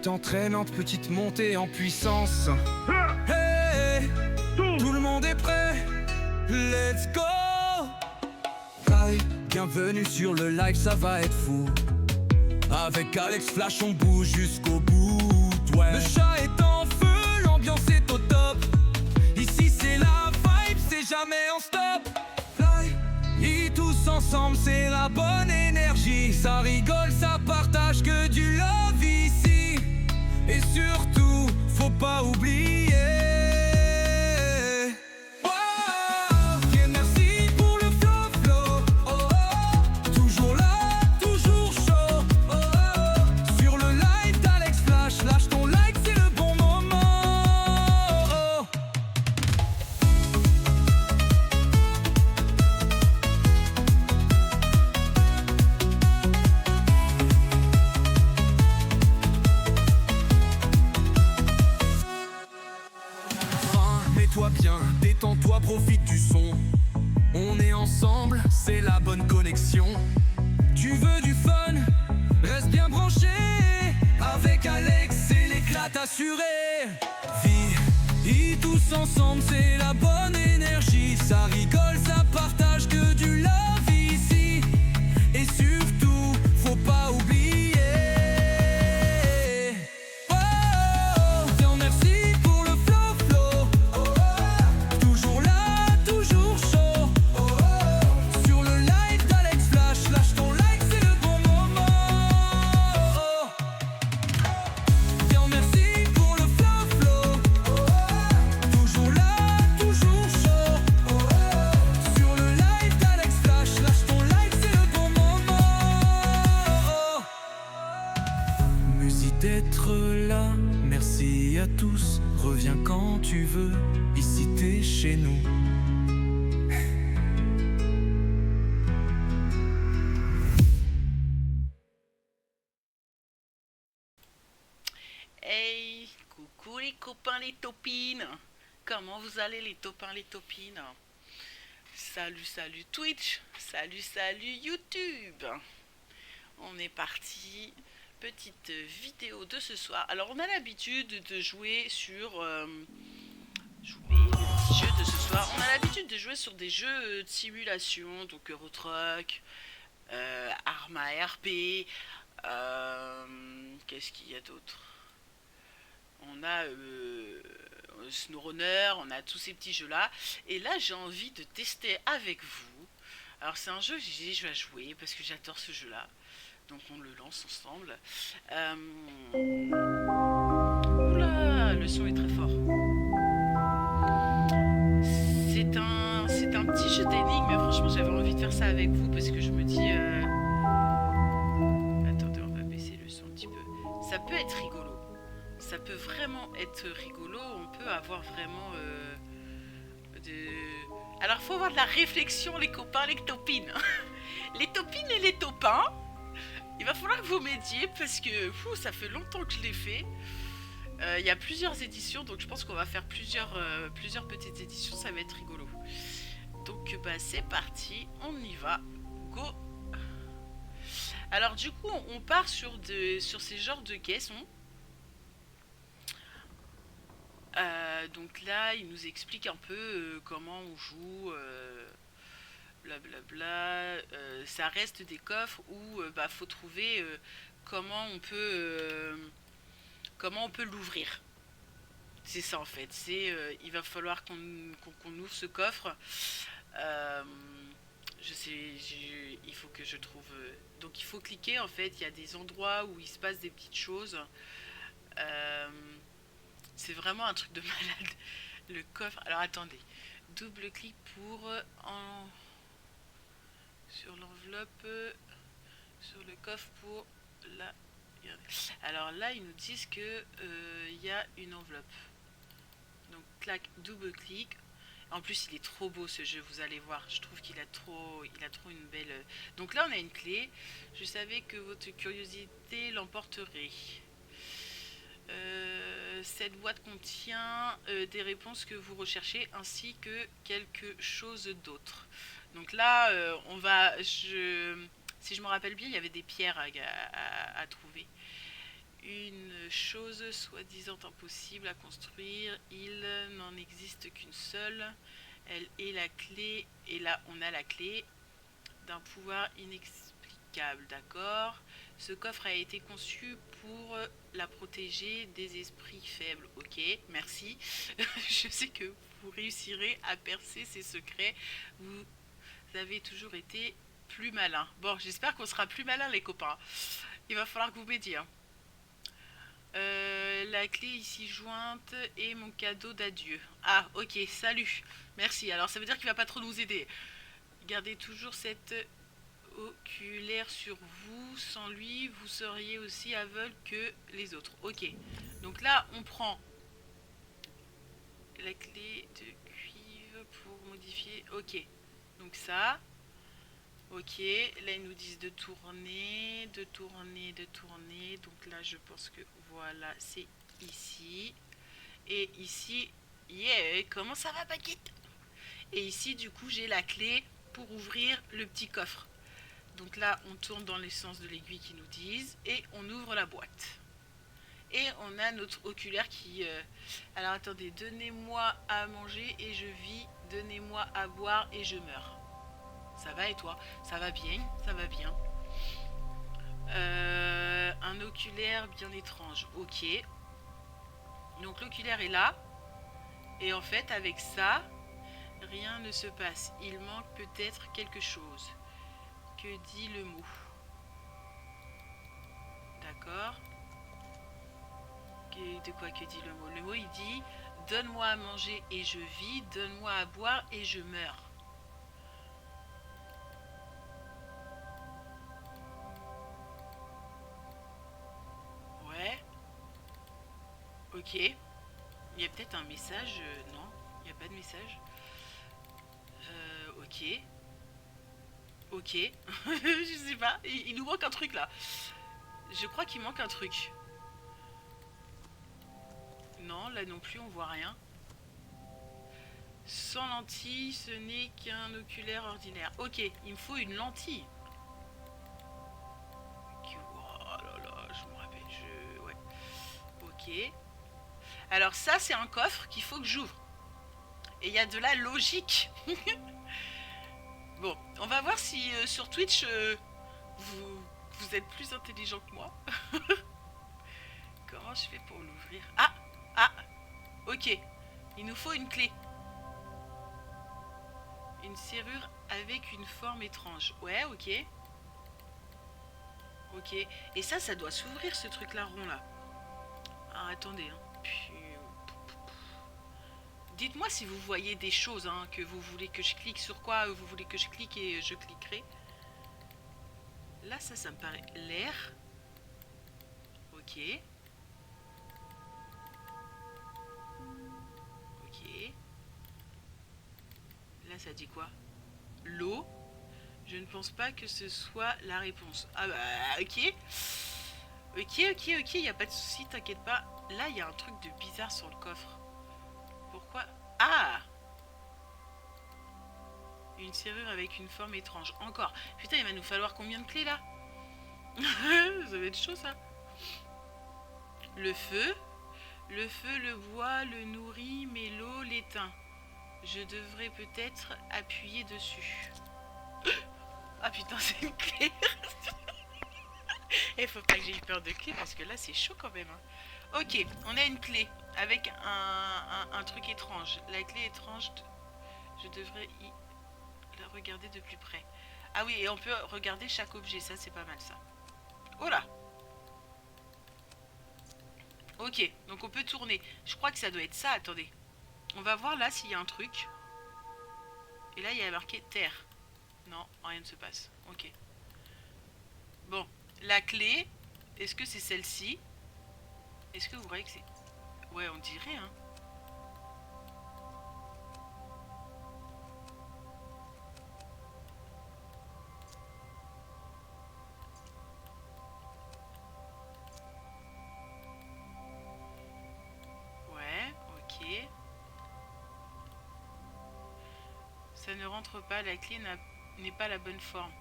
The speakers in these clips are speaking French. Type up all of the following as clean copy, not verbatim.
entraînante petite montée en puissance. Hey, tout le monde est prêt, let's go. Hi, bienvenue sur le live, ça va être fou. Avec Alex Flash on bouge jusqu'au bout, ouais. Le chat est en feu, l'ambiance est au top. Ici c'est la vibe, c'est jamais en stop. Fly, et tous ensemble c'est la bonne énergie. Ça rigole, ça partage que du love ici. Et surtout, faut pas oublier. Détends-toi, profite du son. On est ensemble, c'est la bonne connexion. Tu veux du fun? Reste bien branché. Avec Alex, c'est l'éclat assuré. Vie, et tous ensemble, c'est la bonne énergie. Ça rigole, ça partage que du love ici. Et surtout, faut pas oublier. D'être là, merci à tous. Reviens quand tu veux, ici t'es chez nous. Hey, coucou les copains, les topines. Comment vous allez les topins, les topines? Salut Twitch, salut YouTube. On est parti. Petite vidéo de ce soir. Alors on a l'habitude de jouer sur les petits jeux de ce soir. On a l'habitude de jouer sur des jeux de simulation, donc Euro Truck, Arma RP, qu'est-ce qu'il y a d'autre? On a SnowRunner, on a tous ces petits jeux là. Et là j'ai envie de tester avec vous. Alors c'est un jeu que j'ai déjà joué parce que j'adore ce jeu là. Donc on le lance ensemble. Oula, le son est très fort. C'est un petit jeu d'énigmes, mais franchement j'avais envie de faire ça avec vous parce que je me dis... Attendez, on va baisser le son un petit peu. Ça peut être rigolo. Ça peut vraiment être rigolo. On peut avoir vraiment... Alors faut avoir de la réflexion les copains, les topines. Les topines et les topins. Il va falloir que vous m'aidiez parce que ça fait longtemps que je l'ai fait. Il y a plusieurs éditions, donc je pense qu'on va faire plusieurs petites éditions, ça va être rigolo. Donc c'est parti, on y va, go. Alors du coup, on part sur ces genres de caissons. Donc là, il nous explique un peu comment on joue... blablabla, ça reste des coffres où faut trouver comment on peut l'ouvrir. C'est ça en fait. Il va falloir qu'on ouvre ce coffre. Il faut que je trouve. Donc il faut cliquer en fait. Il y a des endroits où il se passe des petites choses. C'est vraiment un truc de malade. Le coffre. Alors attendez. Double clic pour sur l'enveloppe, sur le coffre pour la... Alors là, ils nous disent que y a une enveloppe. Donc, clac, double clic. En plus, il est trop beau ce jeu, vous allez voir. Je trouve qu'il a trop une belle... Donc là, on a une clé. Je savais que votre curiosité l'emporterait. Cette boîte contient des réponses que vous recherchez ainsi que quelque chose d'autre. Donc là, si je me rappelle bien, il y avait des pierres à trouver. une chose soi-disant impossible à construire. Il n'en existe qu'une seule. Elle est la clé. Et là, on a la clé d'un pouvoir inexplicable, d'accord. Ce coffre a été conçu pour la protéger des esprits faibles. Ok, merci. Je sais que vous réussirez à percer ces secrets. Vous avez toujours été plus malin. Bon, j'espère qu'on sera plus malin, les copains. Il va falloir que vous m'aidiez. Hein. La clé ici jointe est mon cadeau d'adieu. Ah, ok, salut. Merci. Alors, ça veut dire qu'il va pas trop nous aider. Gardez toujours cette oculaire sur vous. Sans lui, vous seriez aussi aveugle que les autres. Ok. Donc là, on prend la clé de cuivre pour modifier. Ok. Donc ça. Ok. Là, ils nous disent de tourner, de tourner, de tourner. Donc là, je pense que voilà, c'est ici. Et ici, yeah, comment ça va, Paquette? Et ici, du coup, j'ai la clé pour ouvrir le petit coffre. Donc là, on tourne dans le sens de l'aiguille qu'ils nous disent et on ouvre la boîte. Et on a notre oculaire qui... Alors attendez, donnez-moi à manger et je vis, donnez-moi à boire et je meurs. Ça va et toi? Ça va bien, ça va bien. Un oculaire bien étrange, ok. Donc l'oculaire est là. Et en fait, avec ça, rien ne se passe. Il manque peut-être quelque chose. Que dit le mot? D'accord. De quoi que dit le mot? Le mot, il dit « Donne-moi à manger et je vis, donne-moi à boire et je meurs ». Ouais. Ok. Il y a peut-être un message. Non, il n'y a pas de message. Ok. Ok. Je sais pas. Il nous manque un truc là. Je crois qu'il manque un truc. Non, là non plus, on voit rien. Sans lentille, ce n'est qu'un oculaire ordinaire. Ok, il me faut une lentille. Oh là là, je me rappelle. Ouais. Ok. Alors ça, c'est un coffre qu'il faut que j'ouvre. Et il y a de la logique. Bon, on va voir si sur Twitch, vous êtes plus intelligent que moi. Comment je fais pour l'ouvrir? Ah! Ah! Ok. Il nous faut une clé. Une serrure avec une forme étrange. Ouais, ok. Ok. Et ça doit s'ouvrir ce truc-là rond là. Ah, attendez. Hein. Dites-moi si vous voyez des choses hein, que vous voulez que je clique. Sur quoi vous voulez que je clique et je cliquerai. Là, ça me paraît l'air. Ok. Ok. Là, ça dit quoi? L'eau. Je ne pense pas que ce soit la réponse. Ah bah, ok. Ok, il n'y a pas de souci, t'inquiète pas. Là, il y a un truc de bizarre sur le coffre. Pourquoi? Ah! Une serrure avec une forme étrange. Encore. Putain, il va nous falloir combien de clés là? Ça va être chaud ça. Le feu. Le feu, le bois, le nourrit, mais l'eau l'éteint. Je devrais peut-être appuyer dessus. Ah putain, c'est une clé. Il faut pas que j'ai eu peur de clé parce que là c'est chaud quand même. Hein. Ok, on a une clé avec un truc étrange. La clé étrange, je devrais la regarder de plus près. Ah oui, et on peut regarder chaque objet, ça c'est pas mal ça. Oh là! Ok, donc on peut tourner. Je crois que ça doit être ça, attendez. On va voir là s'il y a un truc. Et là il y a marqué terre. Non, rien ne se passe. Ok. Bon, la clé, est-ce que c'est celle-ci? Est-ce que vous voyez que c'est... Ouais, on dirait, hein. Ouais, ok. Ça ne rentre pas, la clé n'est pas la bonne forme.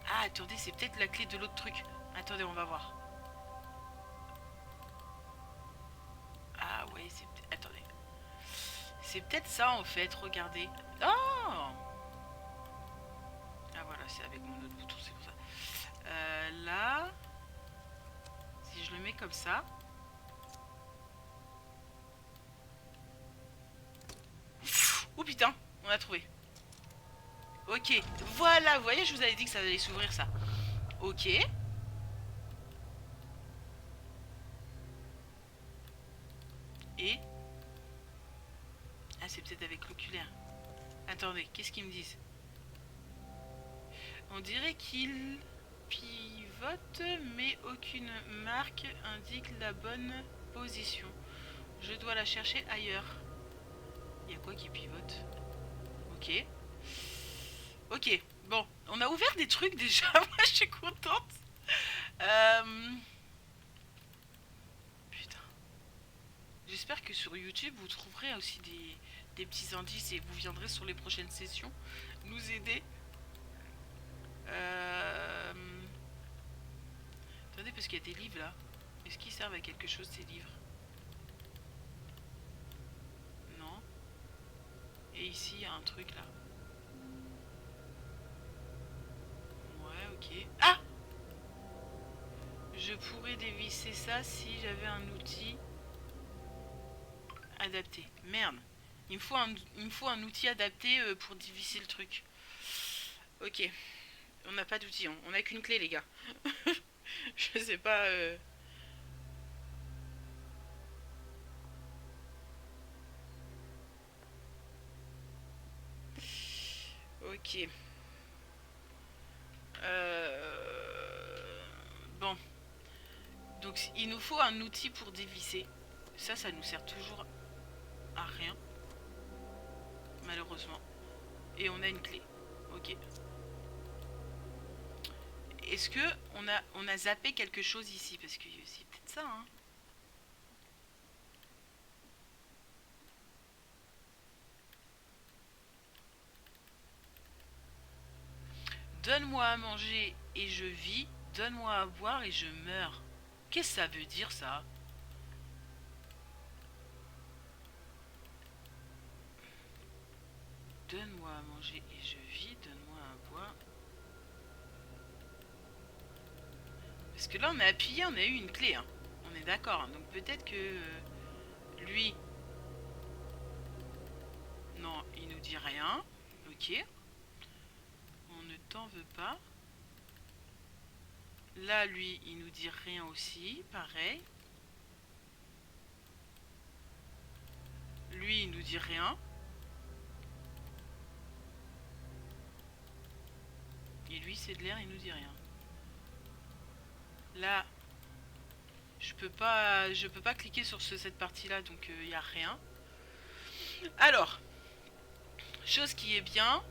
Ah, attendez, c'est peut-être la clé de l'autre truc. Attendez, on va voir. voyez, c'est... Attendez. C'est peut-être ça, en fait, regardez. Oh! Ah, voilà, c'est avec mon autre bouton, c'est pour ça. Là... Si je le mets comme ça... Oh putain, on a trouvé. Ok, voilà, vous voyez, je vous avais dit que ça allait s'ouvrir ça. Ok. Et... Ah, c'est peut-être avec l'oculaire. Attendez, qu'est-ce qu'ils me disent? On dirait qu'ils pivotent, mais aucune marque indique la bonne position. Je dois la chercher ailleurs. Il y a quoi qui pivote? Ok. Ok, bon, on a ouvert des trucs déjà, moi je suis contente. Putain. J'espère que sur YouTube vous trouverez aussi des petits indices et vous viendrez sur les prochaines sessions nous aider. Attendez, parce qu'il y a des livres là. Est-ce qu'ils servent à quelque chose ces livres? Non. Et ici il y a un truc là. Ouais, ok. Ah! Je pourrais dévisser ça si j'avais un outil adapté. Merde. Il me faut un outil adapté pour dévisser le truc. Ok. On n'a pas d'outil. On n'a qu'une clé, les gars. Je sais pas... Ok. Bon. Donc, il nous faut un outil pour dévisser. Ça nous sert toujours à rien. Malheureusement. Et on a une clé. Ok. Est-ce que on a zappé quelque chose ici? Parce que c'est peut-être ça, hein. Donne-moi à manger et je vis. Donne-moi à boire et je meurs. Qu'est-ce que ça veut dire, ça? Donne-moi à manger et je vis. Donne-moi à boire. Parce que là, on a appuyé, on a eu une clé, hein. On est d'accord, hein. Donc peut-être que lui... Non, il nous dit rien. Ok. On ne t'en veut pas. Là, lui, il nous dit rien aussi. Pareil. Lui, il nous dit rien. Et lui, c'est de l'air, il nous dit rien. Là, je peux pas cliquer sur cette partie-là, donc il n'y a rien. Alors, chose qui est bien,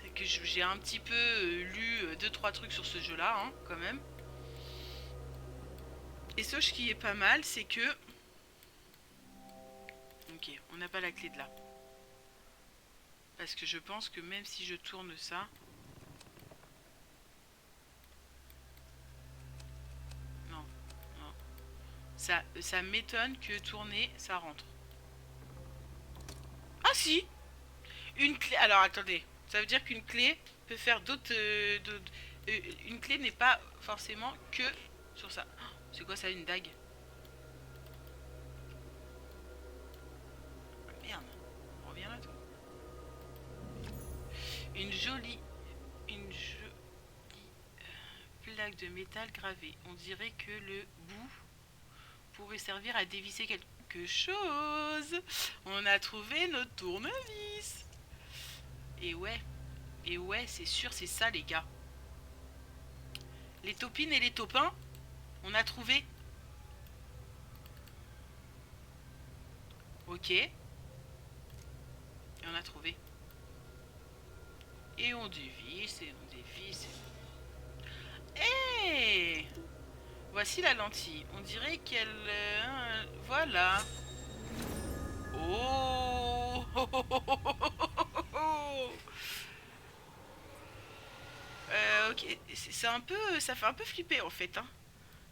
c'est que j'ai un petit peu lu 2-3 trucs sur ce jeu-là, hein, quand même. Et ce qui est pas mal, c'est que... Ok, on n'a pas la clé de là. Parce que je pense que même si je tourne ça... Non, non. Ça m'étonne que tourner, ça rentre. Ah si! Une clé... Alors attendez, ça veut dire qu'une clé peut faire d'autres... une clé n'est pas forcément que sur ça. Oh, c'est quoi ça, une dague? Merde, on revient là, toi. Une jolie plaque de métal gravée. On dirait que le bout pourrait servir à dévisser quelque chose. On a trouvé notre tournevis. Et ouais, c'est sûr, c'est ça, les gars. Les topines et les topins, on a trouvé. Ok. Et on a trouvé. Et on dévisse, et on dévisse. Hé! Voici la lentille. On dirait qu'elle... voilà. Oh! Ok, c'est un peu... Ça fait un peu flipper, en fait, hein.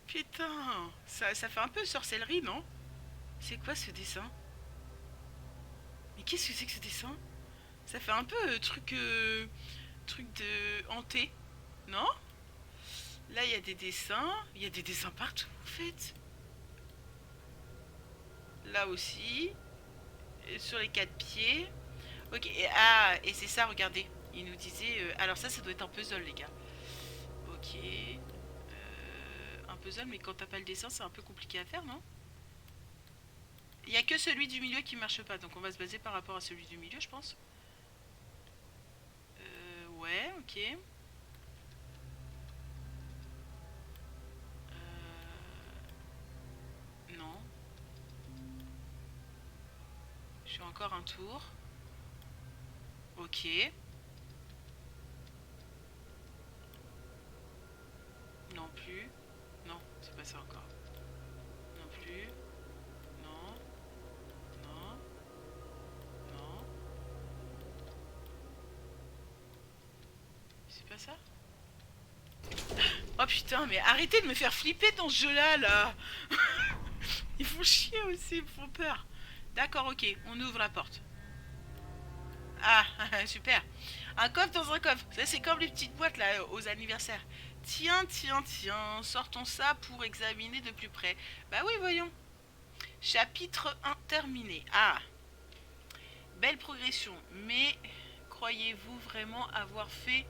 Putain, ça fait un peu sorcellerie, non? C'est quoi ce dessin? Mais qu'est-ce que c'est que ce dessin? Ça fait un peu truc de hanté, non? Là, il y a des dessins. Il y a des dessins partout, en fait. Là aussi. Et sur les quatre pieds. Ok, et c'est ça, regardez. Il nous disait... alors ça doit être un puzzle, les gars. Ok. Un puzzle, mais quand t'as pas le dessin, c'est un peu compliqué à faire, non? Il n'y a que celui du milieu qui marche pas, donc on va se baser par rapport à celui du milieu, je pense. Ouais, ok. Non. Je fais encore un tour. Ok. Non plus. Non, c'est pas ça encore. Non plus. Non. Non. Non. C'est pas ça? Oh putain, mais arrêtez de me faire flipper dans ce jeu-là, là. Ils font chier aussi, ils me font peur. D'accord, ok, on ouvre la porte. Ah, super. Un coffre dans un coffre. Ça, c'est comme les petites boîtes, là, aux anniversaires. Tiens, tiens, tiens, sortons ça pour examiner de plus près. Bah oui, voyons. Chapitre 1 terminé. Ah, belle progression. Mais croyez-vous vraiment avoir fait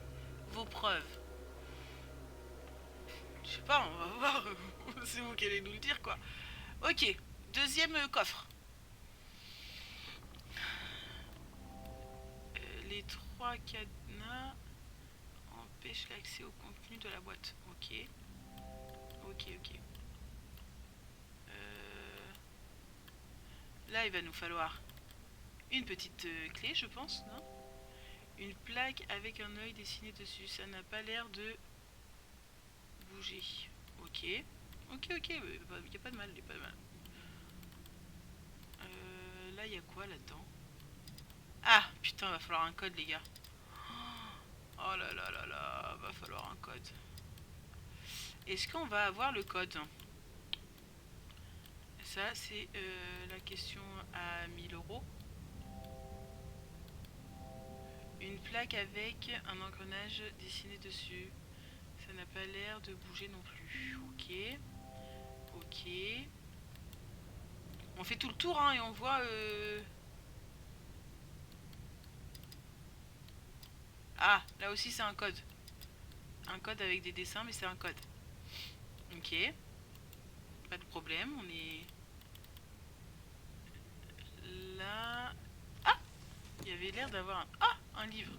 vos preuves? Je sais pas, on va voir. C'est vous qui allez nous le dire, quoi. Ok, deuxième coffre. Les trois cadenas empêchent l'accès au contenu de la boîte. Ok. Ok, ok. Là, il va nous falloir une petite clé, je pense, non? Une plaque avec un œil dessiné dessus. Ça n'a pas l'air de bouger. Ok. Ok, ok, il n'y a pas de mal, il n'y a pas de mal. Là, il y a quoi là-dedans? Ah, putain, va falloir un code, les gars. Oh là là là là, va falloir un code. Est-ce qu'on va avoir le code? Ça, c'est la question à 1000 euros. Une plaque avec un engrenage dessiné dessus. Ça n'a pas l'air de bouger non plus. Ok. Ok. On fait tout le tour, hein, et on voit... Ah, là aussi c'est un code. Un code avec des dessins, mais c'est un code. Ok. Pas de problème, on est... Là... Ah, il y avait l'air d'avoir un... Ah, un livre.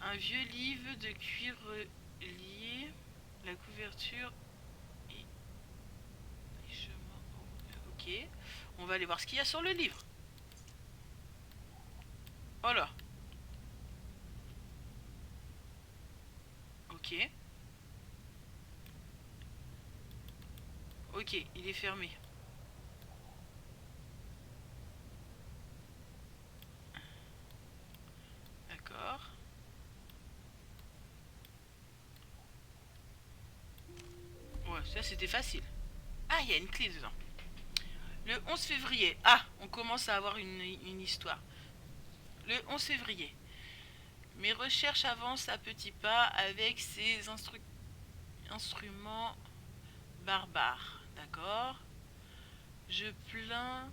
Un vieux livre de cuivre lié. La couverture est... Ok. On va aller voir ce qu'il y a sur le livre. Oh là. Ok. Ok, il est fermé. D'accord. Ouais, ça c'était facile. Ah, il y a une clé dedans. Le 11 février. Ah, on commence à avoir une histoire. Le 11 février. Mes recherches avancent à petits pas avec ces instruments barbares. D'accord. Je plains...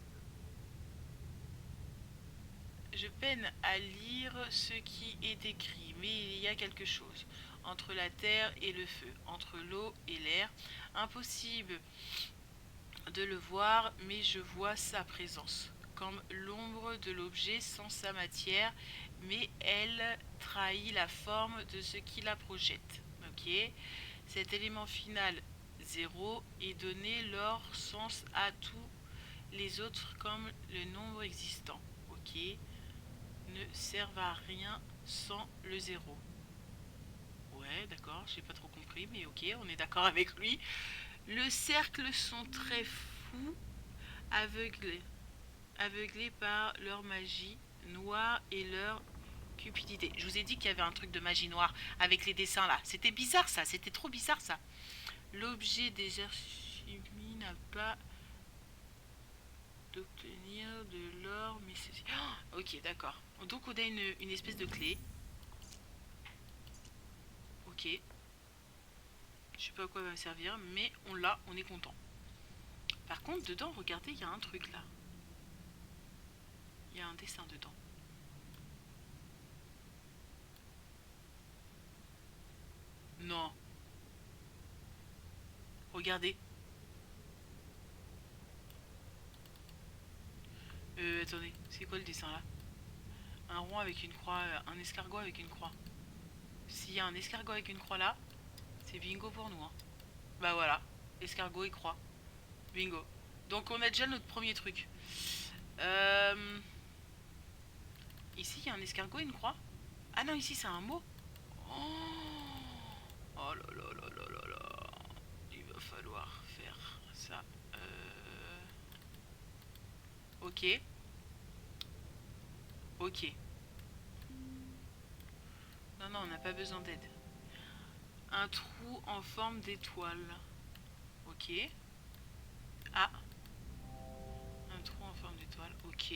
Je peine à lire ce qui est écrit, mais il y a quelque chose. Entre la terre et le feu, entre l'eau et l'air. Impossible de le voir, mais je vois sa présence, comme l'ombre de l'objet sans sa matière, mais elle trahit la forme de ce qui la projette. Ok. Cet élément final 0 est donné leur sens à tous les autres comme le nombre existant. Ok. Ne servent à rien sans le 0. Ouais, d'accord, j'ai pas trop compris, mais ok, on est d'accord avec lui. Le cercle sont très fous, aveuglés par leur magie noire et leur cupidité. Je vous ai dit qu'il y avait un truc de magie noire avec les dessins là. C'était bizarre ça, c'était trop bizarre ça. L'objet des archives n'a pas d'obtenir de l'or, mais c'est... Oh, ok, d'accord. Donc on a une espèce de clé. Ok. Je sais pas à quoi va me servir, mais on l'a, on est content. Par contre, dedans, regardez, il y a un truc là. Il y a un dessin dedans. Non. Regardez. Attendez, c'est quoi le dessin là? Un rond avec une croix, un escargot avec une croix. S'il y a un escargot avec une croix là, c'est bingo pour nous. Hein. Bah voilà, escargot et croix. Bingo. Donc on a déjà notre premier truc. Ici, il y a un escargot et une croix. Ah non, ici, c'est un mot. Oh là là là là là là. Il va falloir faire ça. Ok. Ok. Non, non, on n'a pas besoin d'aide. Un trou en forme d'étoile. Ok. Ah. Un trou en forme d'étoile. Ok.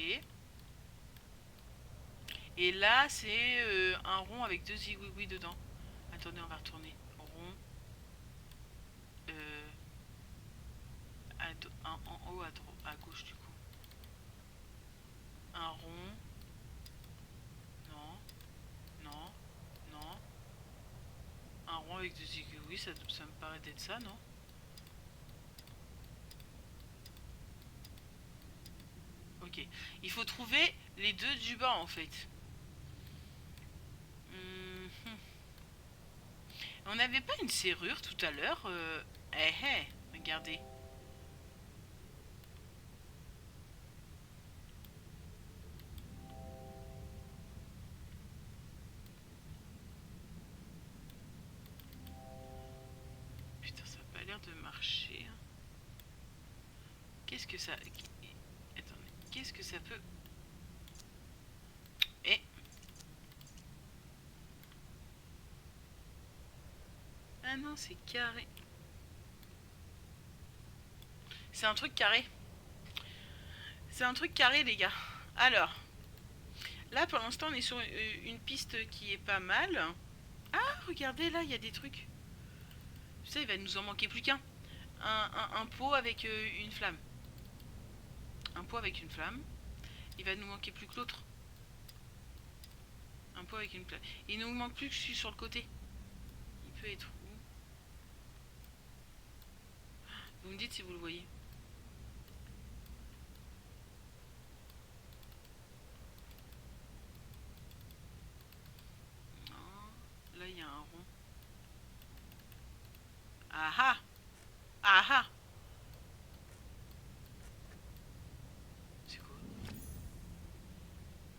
Et là, c'est un rond avec deux zigouigouis dedans. Attendez, on va retourner. Rond. En haut à gauche du coup. Un rond. Non. Non. Non. Un rond avec deux zigouigouis, ça me paraît d'être ça, non? Ok. Il faut trouver les deux du bas en fait. On n'avait pas une serrure tout à l'heure regardez. Putain, ça n'a pas l'air de marcher. Hein. Qu'est-ce que ça... Attendez, qu'est-ce que ça peut... Eh. Ah non, c'est carré. C'est un truc carré. C'est un truc carré, les gars. Alors, là, pour l'instant, on est sur une piste qui est pas mal. Ah, regardez, là, il y a des trucs. Ça, il va nous en manquer plus qu'un. Un pot avec une flamme. Un pot avec une flamme. Il va nous manquer plus que l'autre. Un pot avec une flamme. Il nous manque plus que celui sur le côté. Il peut être où? Vous me dites si vous le voyez. Non. Là, il y a un rond. Ah ah! Ah ah! C'est quoi?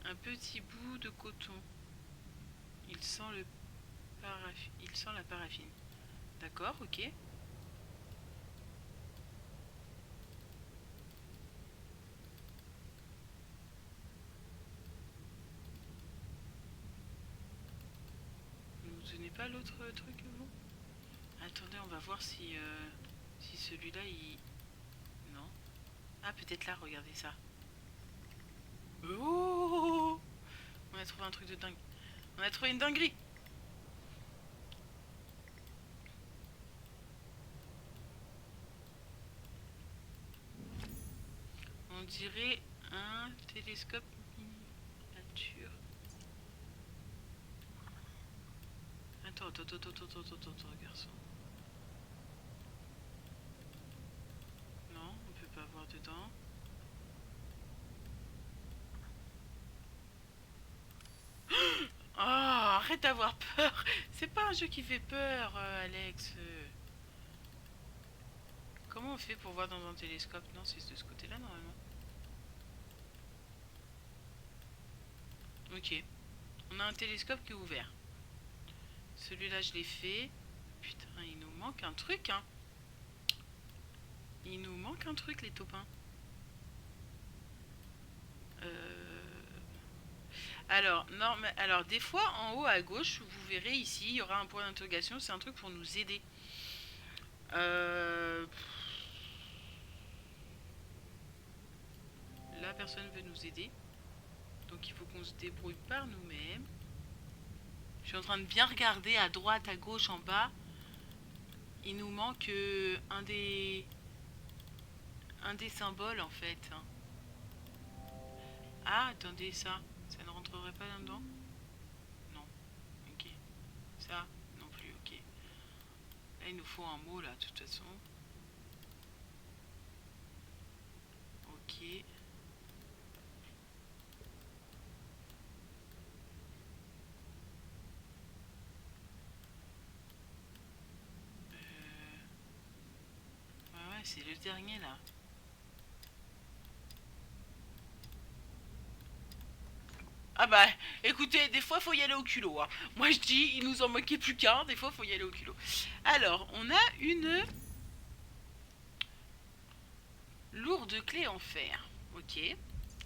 Un petit bout de coton. Il sent la paraffine. D'accord, ok. Vous ne donnez pas l'autre truc, vous? Attendez, on va voir si celui-là, il... Non. Ah, peut-être là, regardez ça. Oh! On a trouvé un truc de dingue. On a trouvé une dinguerie. On dirait un télescope miniature. Attends, garçon. Non, on peut pas voir dedans. Oh, arrête d'avoir peur. C'est pas un jeu qui fait peur, Alex. Comment on fait pour voir dans un télescope? Non, c'est de ce côté-là, normalement. Ok. On a un télescope qui est ouvert. Celui-là, je l'ai fait. Putain, il nous manque un truc, hein. Il nous manque un truc, les topins. Alors, non, mais alors des fois en haut à gauche, vous verrez ici, il y aura un point d'interrogation. C'est un truc pour nous aider. là, personne veut nous aider. Donc il faut qu'on se débrouille par nous-mêmes. Je suis en train de bien regarder à droite, à gauche, en bas. Il nous manque un des symboles en fait. Ah, attendez, ça ne rentrerait pas là-dedans? Non. Ok. Ça, non plus, ok. Là, il nous faut un mot, là, de toute façon. Ok. Ouais, c'est le dernier, là. Ah bah, écoutez, des fois, faut y aller au culot. Hein. Moi, je dis, il nous en manquait plus qu'un. Des fois, faut y aller au culot. Alors, on a une lourde clé en fer. Ok.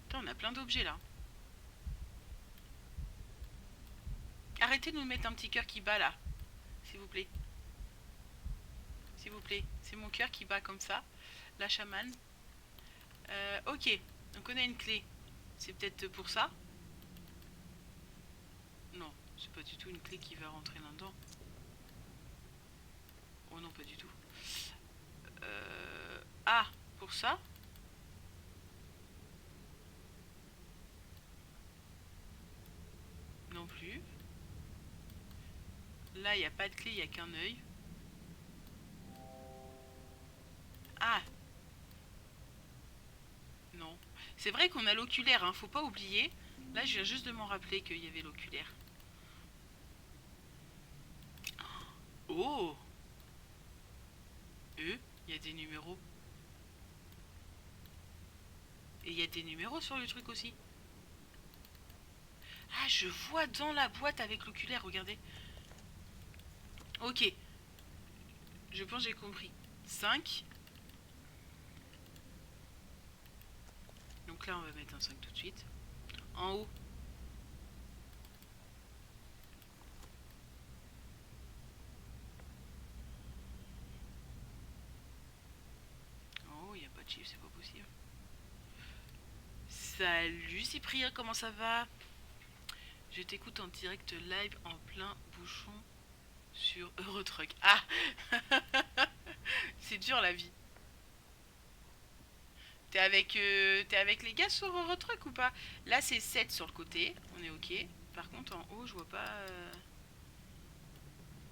Attends, on a plein d'objets, là. Arrêtez de nous mettre un petit cœur qui bat, là. S'il vous plaît. S'il vous plaît. C'est mon cœur qui bat comme ça. La chamane. Ok. Donc, on a une clé. C'est peut-être pour ça? Non, c'est pas du tout une clé qui va rentrer là-dedans. Oh non, pas du tout. Ah, pour ça? Non plus. Là, il n'y a pas de clé, il n'y a qu'un œil. Ah! Non. C'est vrai qu'on a l'oculaire, hein, faut pas oublier. Là, je viens juste de m'en rappeler qu'il y avait l'oculaire. Oh! Il y a des numéros. Et il y a des numéros sur le truc aussi. Ah, je vois dans la boîte avec l'oculaire, regardez. Ok. Je pense que j'ai compris. 5. Donc là, on va mettre un 5 tout de suite. En haut. En haut, il n'y a pas de chiffre, c'est pas possible. Salut Cyprien, comment ça va? Je t'écoute en direct live en plein bouchon sur Eurotruck. Ah! C'est dur la vie. T'es avec les gars sur Eurotruck ou pas? Là c'est 7 sur le côté, on est ok. Par contre en haut je vois pas...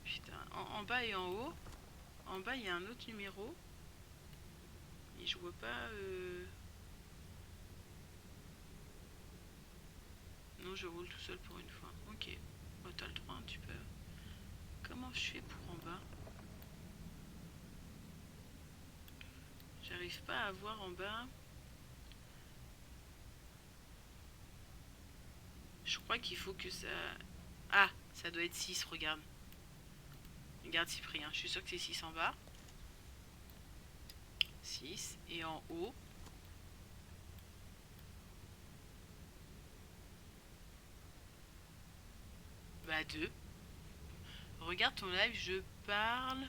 Putain, en bas et en haut. En bas il y a un autre numéro. Et je vois pas... Non, je roule tout seul pour une fois. Ok. Oh, t'as le droit un petit peu. Comment je fais pour en bas? J'arrive pas à voir en bas. Je crois qu'il faut que ça... Ah, ça doit être 6, regarde. Regarde Cyprien, je suis sûre que c'est 6 en bas. 6. Et en haut... Bah 2. Regarde ton live, je parle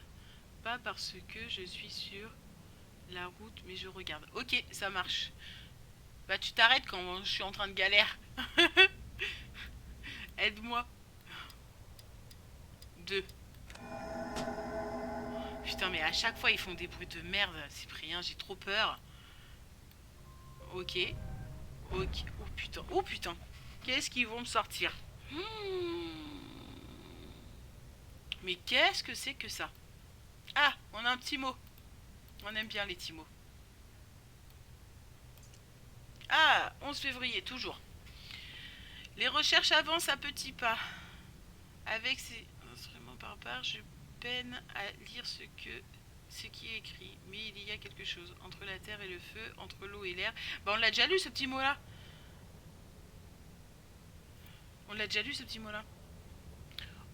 pas parce que je suis sur la route, mais je regarde. Ok, ça marche. Bah tu t'arrêtes quand je suis en train de galère. Aide-moi. 2. Putain, mais à chaque fois ils font des bruits de merde, Cyprien, j'ai trop peur. Ok. Ok. Oh putain. Oh putain. Qu'est-ce qu'ils vont me sortir? Mais qu'est-ce que c'est que ça? Ah, on a un petit mot. On aime bien les petits mots. Ah, 11 février, toujours. Les recherches avancent à petits pas. Avec ces instruments barbares, je peine à lire ce qui est écrit. Mais il y a quelque chose. Entre la terre et le feu, entre l'eau et l'air. Bah on l'a déjà lu ce petit mot-là. On l'a déjà lu ce petit mot-là.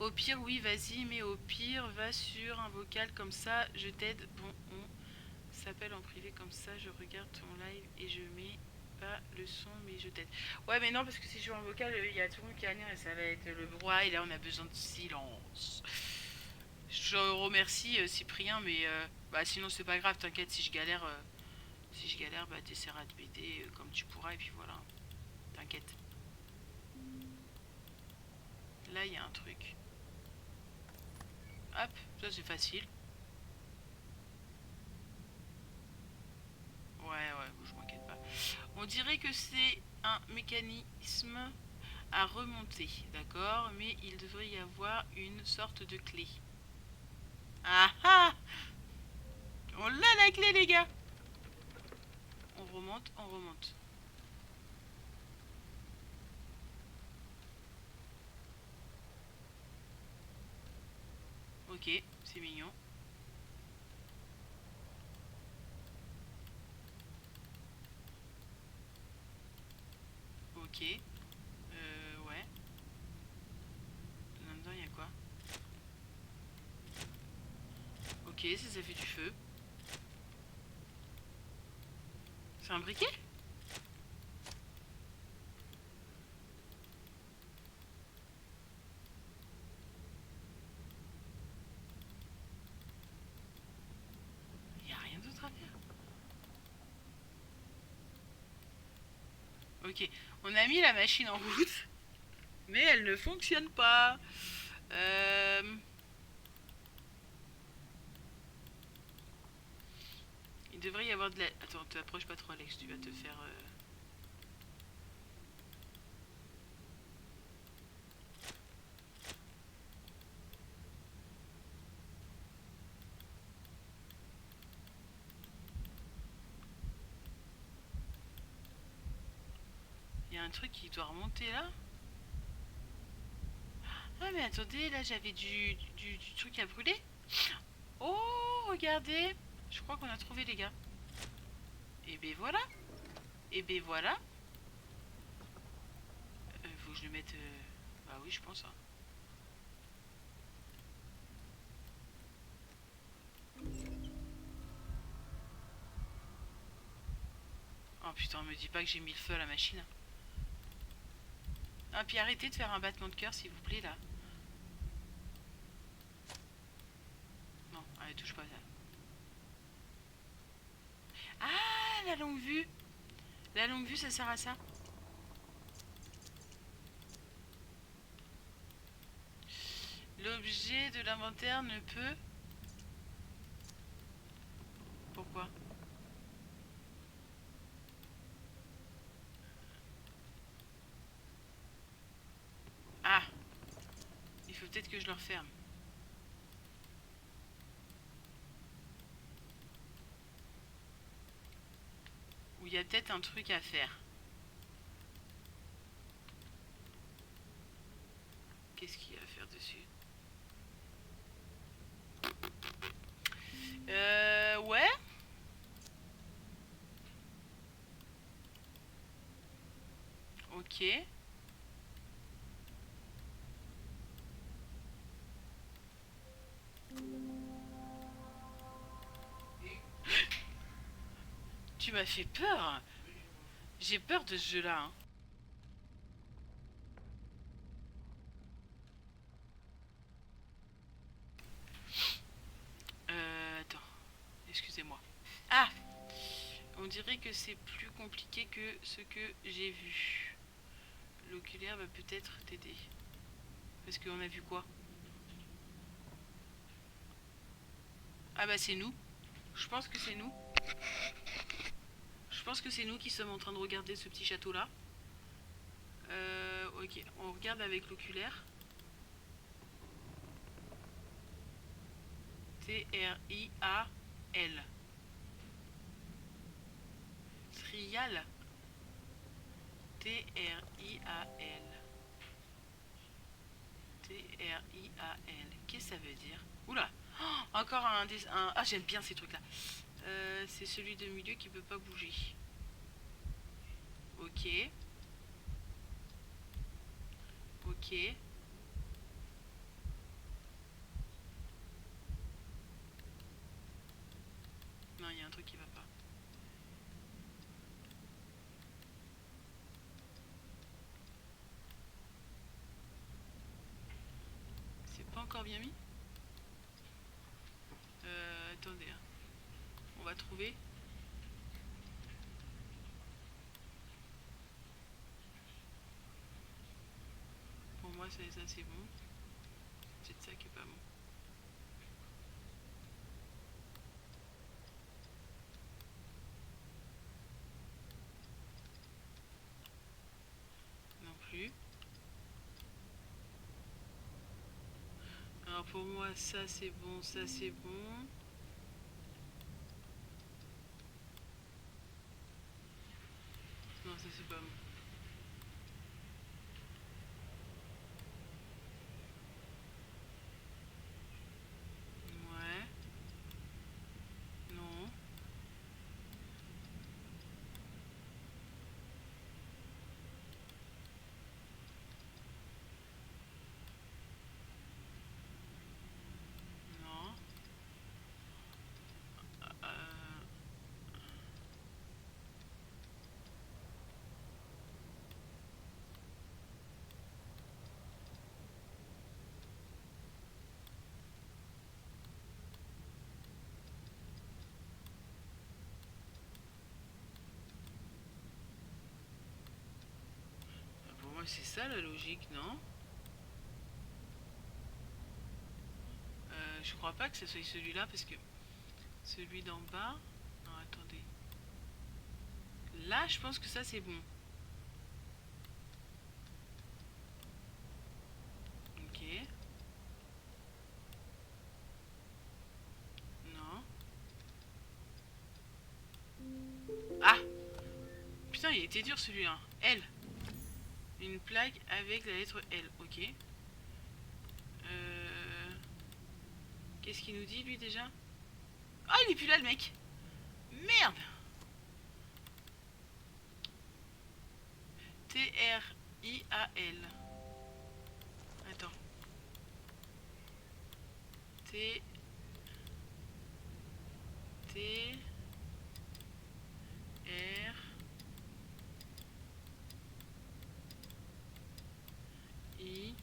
Au pire, oui, vas-y, mais au pire, va sur un vocal comme ça, je t'aide. Bon, on s'appelle en privé comme ça, je regarde ton live et je mets pas le son, mais je t'aide. Ouais, mais non, parce que si je joue en vocal, il y a tout le monde qui va venir et ça va être le brouhaha, et là, on a besoin de silence. Je remercie Cyprien, mais bah, sinon, c'est pas grave, t'inquiète, si je galère, je galère, bah t'essaieras de m'aider comme tu pourras et puis voilà. T'inquiète. Là, il y a un truc. Hop, ça c'est facile. Ouais, je m'inquiète pas. On dirait que c'est un mécanisme à remonter, d'accord? Mais il devrait y avoir une sorte de clé. Ah ah! On l'a la clé, les gars! On remonte, on remonte. Ok, c'est mignon. Ok. Ouais. Là-dedans, il y a quoi? Ok, ça fait du feu. C'est un briquet? Il n'y a rien d'autre à faire. Ok, on a mis la machine en route, mais elle ne fonctionne pas. Il devrait y avoir de la... Attends, t'approches pas trop, Alex, tu vas te faire... Il y a un truc qui doit remonter là. Ah mais attendez, là j'avais du truc à brûler. Oh, regardez. Je crois qu'on a trouvé, les gars. Et ben voilà. Et ben voilà. Faut que je le mette... Bah oui, je pense. Hein. Oh putain, me dis pas que j'ai mis le feu à la machine. Ah, puis arrêtez de faire un battement de cœur, s'il vous plaît, là. Non, allez, touche pas à ça. Ah, la longue vue. La longue vue, ça sert à ça. L'objet de l'inventaire ne peut... Pourquoi? Ah, il faut peut-être que je le referme. Ou il y a peut-être un truc à faire. Qu'est-ce qu'il y a à faire dessus? Ouais. Ok. Tu m'as fait peur. J'ai peur de ce jeu-là. Hein. Attends. Excusez-moi. Ah! On dirait que c'est plus compliqué que ce que j'ai vu. L'oculaire va peut-être t'aider. Parce qu'on a vu quoi? Ah bah c'est nous. Je pense que c'est nous. Je pense que c'est nous qui sommes en train de regarder ce petit château-là. Ok, on regarde avec l'oculaire. T-R-I-A-L. Trial. T-R-I-A-L. T-R-I-A-L. Qu'est-ce que ça veut dire? Oula! Oh, encore un... Ah, j'aime bien ces trucs-là. C'est celui de milieu qui peut pas bouger. Ok. Ok. Non, il y a un truc qui va pas. C'est pas encore bien mis? Attendez. On va trouver. moi ça c'est bon. C'est ça qui est pas bon. Non plus. Alors pour moi ça c'est bon, ça c'est bon. Non, ça c'est pas bon. Ouais. Non. Non. Pour moi c'est ça la logique, non? Je crois pas que ce soit celui-là parce que celui d'en bas... Non, attendez. Là, je pense que ça c'est bon. Ok. Non. Ah! Putain, il était dur celui-là. L. Une plaque avec la lettre L. Ok. Qu'est-ce qu'il nous dit lui déjà? Ah, il est plus là le mec. Merde. T-R-I-A-L. Attends. T... T... R... I...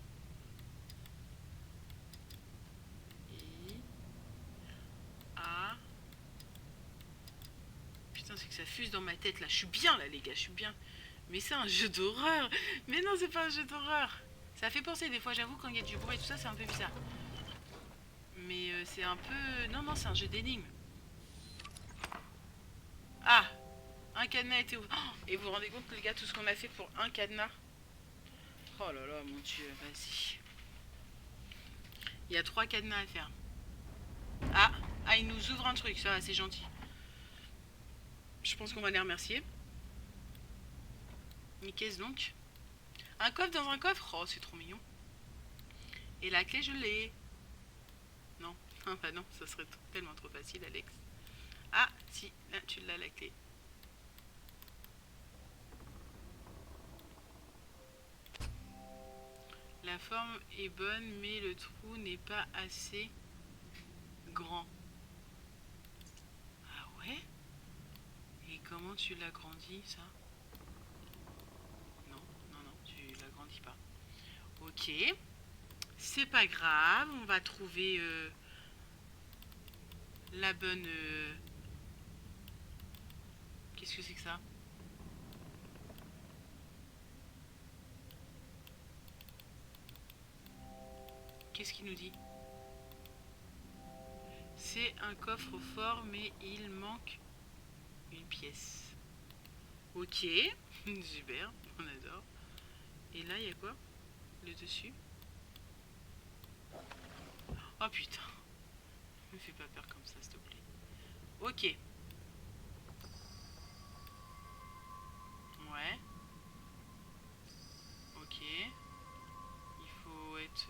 A... Putain, c'est que ça fuse dans ma tête là. Je suis bien là les gars, je suis bien. Mais c'est un jeu d'horreur. Mais non, c'est pas un jeu d'horreur. Ça fait penser des fois, j'avoue, quand il y a du bruit et tout ça, c'est un peu bizarre. Mais c'est un peu... Non, non, c'est un jeu d'énigmes. Ah! Un cadenas a été ouvert. Oh, et vous vous rendez compte, les gars, tout ce qu'on a fait pour un cadenas? Oh là là, mon dieu, vas-y. Il y a 3 cadenas à faire. Ah! Ah, il nous ouvre un truc, ça va, c'est gentil. Je pense qu'on va les remercier. Mais qu'est-ce donc? Un coffre dans un coffre? Oh, c'est trop mignon. Et la clé, je l'ai. Non. Ah bah non, ça serait tellement trop facile, Alex. Ah, si, là, tu l'as, la clé. La forme est bonne, mais le trou n'est pas assez grand. Ah ouais? Et comment tu l'agrandis, ça? Non, non, non, tu l'agrandis pas. Ok. C'est pas grave, on va trouver la bonne... Qu'est-ce que c'est que ça? Qu'est-ce qu'il nous dit? C'est un coffre-fort, mais il manque une pièce. Ok, super, on adore. Et là, il y a quoi? Le dessus? Oh putain, me fais pas peur comme ça, s'il te plaît. Ok. Ouais. Ok. Il faut être...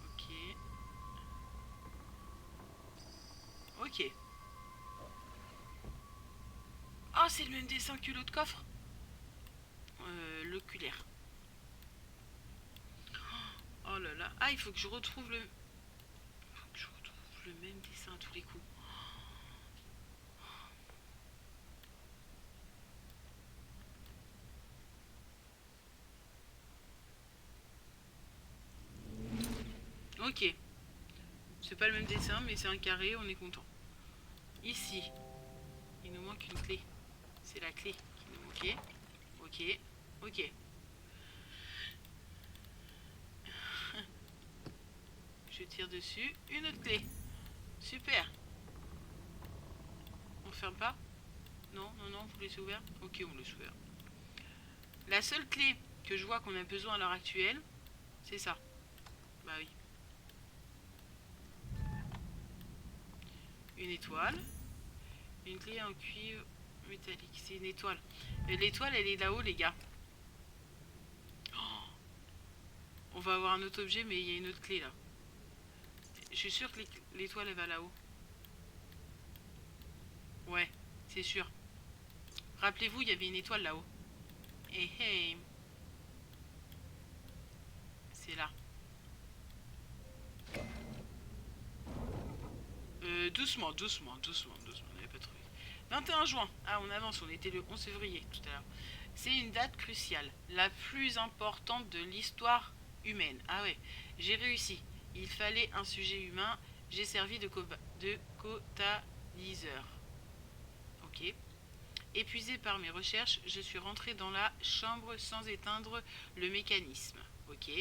Ok. Ok. Oh, c'est le même dessin que l'autre coffre. L'oculaire. Oh là là. Ah, il faut que je retrouve le... Faut que je retrouve le même dessin à tous les coups. Ok. C'est pas le même dessin, mais c'est un carré, on est content. Ici, il nous manque une clé. C'est la clé qui nous manquait. Ok. Ok. tire dessus. Une autre clé. Super. On ferme pas? Non, non, non, vous laissez ouvert? Ok, on laisse ouvert. La seule clé que je vois qu'on a besoin à l'heure actuelle, c'est ça. Bah oui. Une étoile. Une clé en cuivre métallique. C'est une étoile. L'étoile, elle est là-haut, les gars. Oh, on va avoir un autre objet, mais il y a une autre clé là. Je suis sûre que l'étoile, elle va là-haut. Ouais, c'est sûr. Rappelez-vous, il y avait une étoile là-haut. Et hey, c'est là. Doucement, doucement, doucement, doucement. On n'avait pas trouvé. 21 juin. Ah, on avance, on était le 11 février tout à l'heure. C'est une date cruciale, la plus importante de l'histoire humaine. Ah ouais, j'ai réussi. Il fallait un sujet humain. J'ai servi de catalyseur. Ok. Épuisé par mes recherches, je suis rentré dans la chambre sans éteindre le mécanisme. Ok.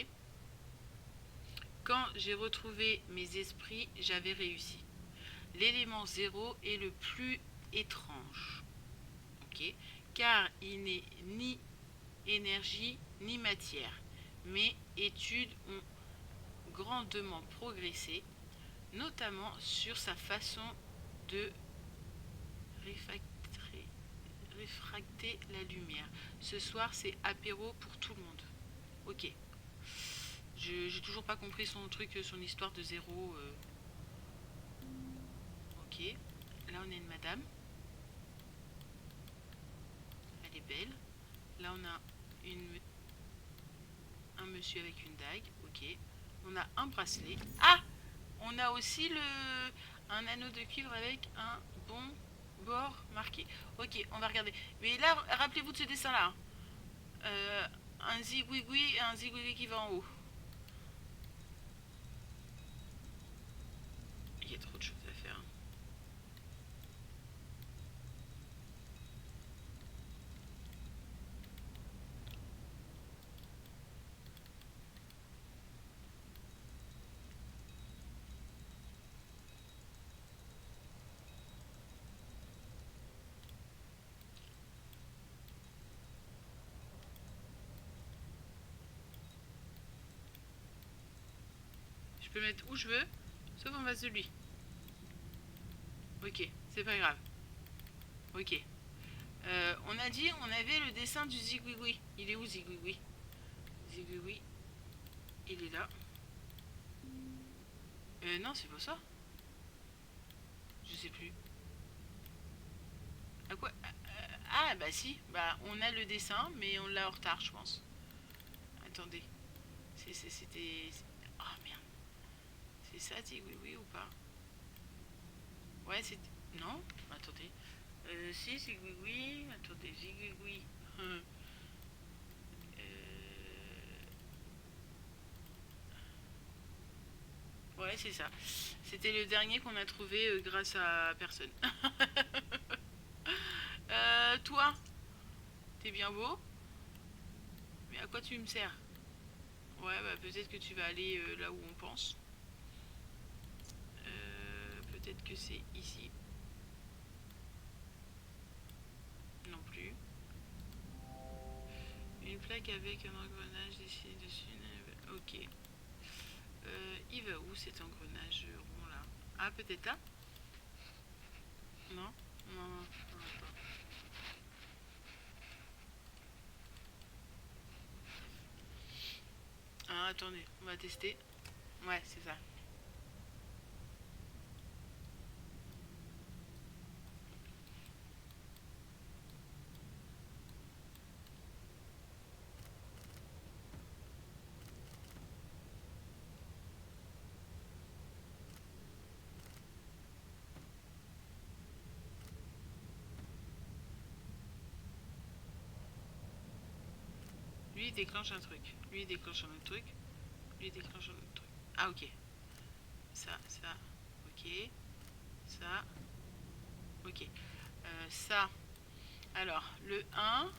Quand j'ai retrouvé mes esprits, j'avais réussi. L'élément zéro est le plus étrange. Ok. Car il n'est ni énergie ni matière. Mes études ont grandement progressé, notamment sur sa façon de réfracter la lumière. Ce soir, c'est apéro pour tout le monde. Ok. J'ai toujours pas compris son truc, son histoire de zéro. Ok. Là, on a une madame. Elle est belle. Là, on a un monsieur avec une dague. Ok. On a un bracelet. Ah! On a aussi un anneau de cuivre avec un bon bord marqué. Ok, on va regarder. Mais là, rappelez-vous de ce dessin-là. Un zigouigoui et un zigouigoui qui va en haut. Il y a trop de choses à faire. Je peux mettre où je veux, sauf en face de lui. Ok, c'est pas grave. Ok. On a dit, on avait le dessin du zigouigoui. Il est où zigouigoui? Zigouigoui. Il est là. Non, c'est pas ça. Je sais plus. À quoi? Ah, bah si. Bah, on a le dessin, mais on l'a en retard, je pense. Attendez. C'était... Oh merde. C'est ça, zigouigoui ou pas? Ouais, c'est... Non? Attendez. Si, zigouigoui. Attendez, zigouigoui. Ouais, c'est ça. C'était le dernier qu'on a trouvé grâce à personne. Toi, t'es bien beau, mais à quoi tu me sers? Ouais, bah peut-être que tu vas aller là où on pense. Peut-être que c'est ici. Non plus. Une plaque avec un engrenage dessiné dessus. Ok. Il va où cet engrenage rond là? Ah, peut-être là? Non? Non, non, non. Ah, attendez, on va tester. Ouais, c'est ça. Lui, il déclenche un truc. Lui, il déclenche un autre truc. Lui, il déclenche un autre truc. Ah, ok. Ça, ok. Ça, ok. Ça, alors, le 1,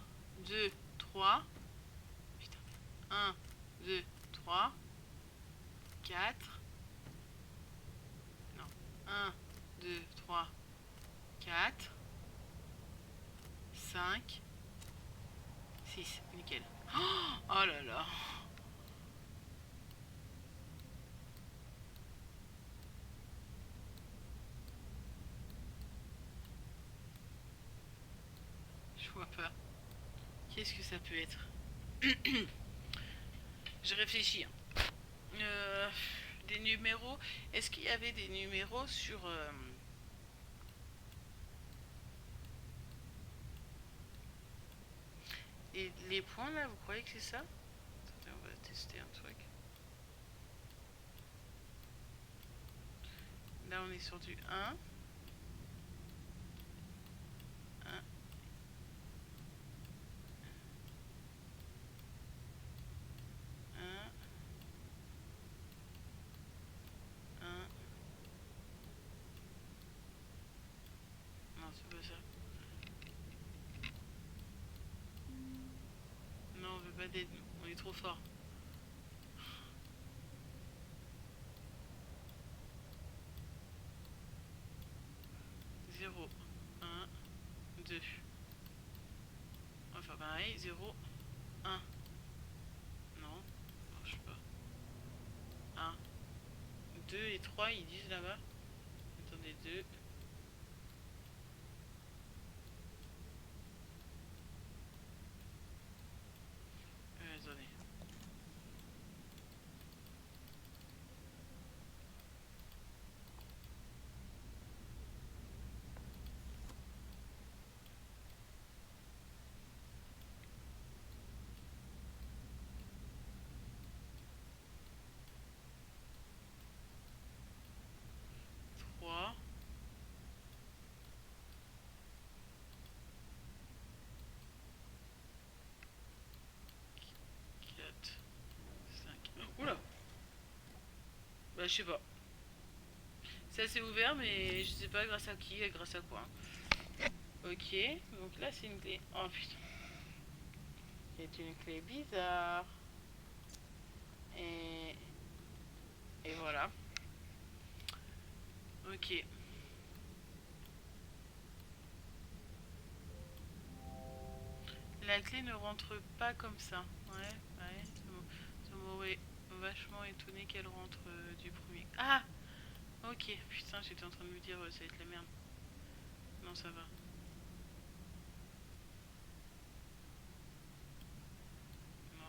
2, 3. Putain. 1, 2, 3, 4, 1, 2, 3, 4, 5, 6. Nickel. Oh là là. Je vois pas. Qu'est-ce que ça peut être? Je réfléchis. Des numéros. Est-ce qu'il y avait des numéros sur... Et les points là, vous croyez que c'est ça? Attendez, on va tester un truc. Là, on est sur du 1. 1. 1. 1. Non, c'est pas ça. Non, on veut pas d'aide. On est trop fort. 0, 1, 2. On va faire pareil. 0, 1. Non, ça marche pas. 1, 2 et 3, ils disent là-bas. Attendez, 2. Attendez. Trois, 4, 5. Oula! Bah, je sais pas. C'est assez ouvert, mais je sais pas grâce à qui et grâce à quoi. Ok, donc là c'est une clé. Oh putain. C'est une clé bizarre. Et, et voilà. Ok. La clé ne rentre pas comme ça. Ouais. Ça m'aurait vachement étonné qu'elle rentre du premier. Ah! Ok, putain, j'étais en train de me dire ça va être la merde. Non, ça va. Non.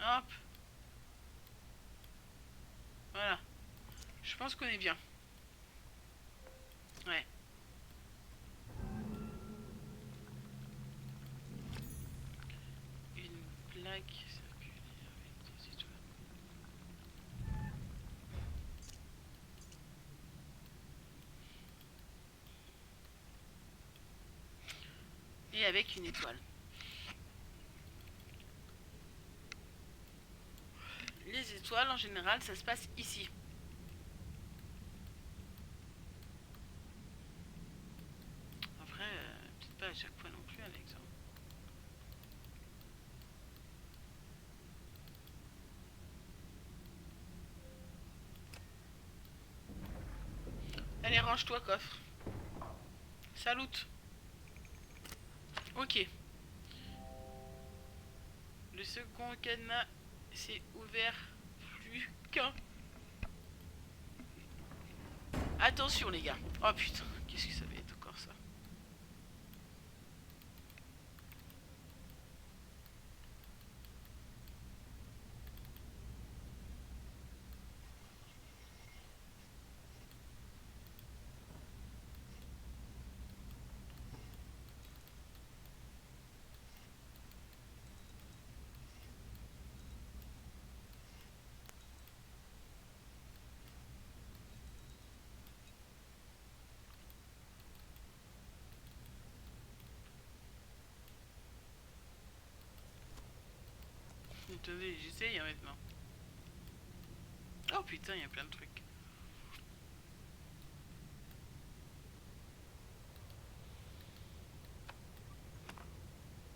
Hop. Voilà. Je pense qu'on est bien. Ouais. Une plaque circulaire avec des étoiles. Et avec une étoile. Les étoiles, en général, ça se passe ici. Après, peut-être pas à chaque fois non plus, Alex. Allez, range-toi, coffre. Salut. Ok. Le second cadenas s'est ouvert. Plus qu'un. Attention, les gars. Oh putain, qu'est-ce que ça va être encore ça? Attendez, j'essaye maintenant. Oh putain, il y a plein de trucs.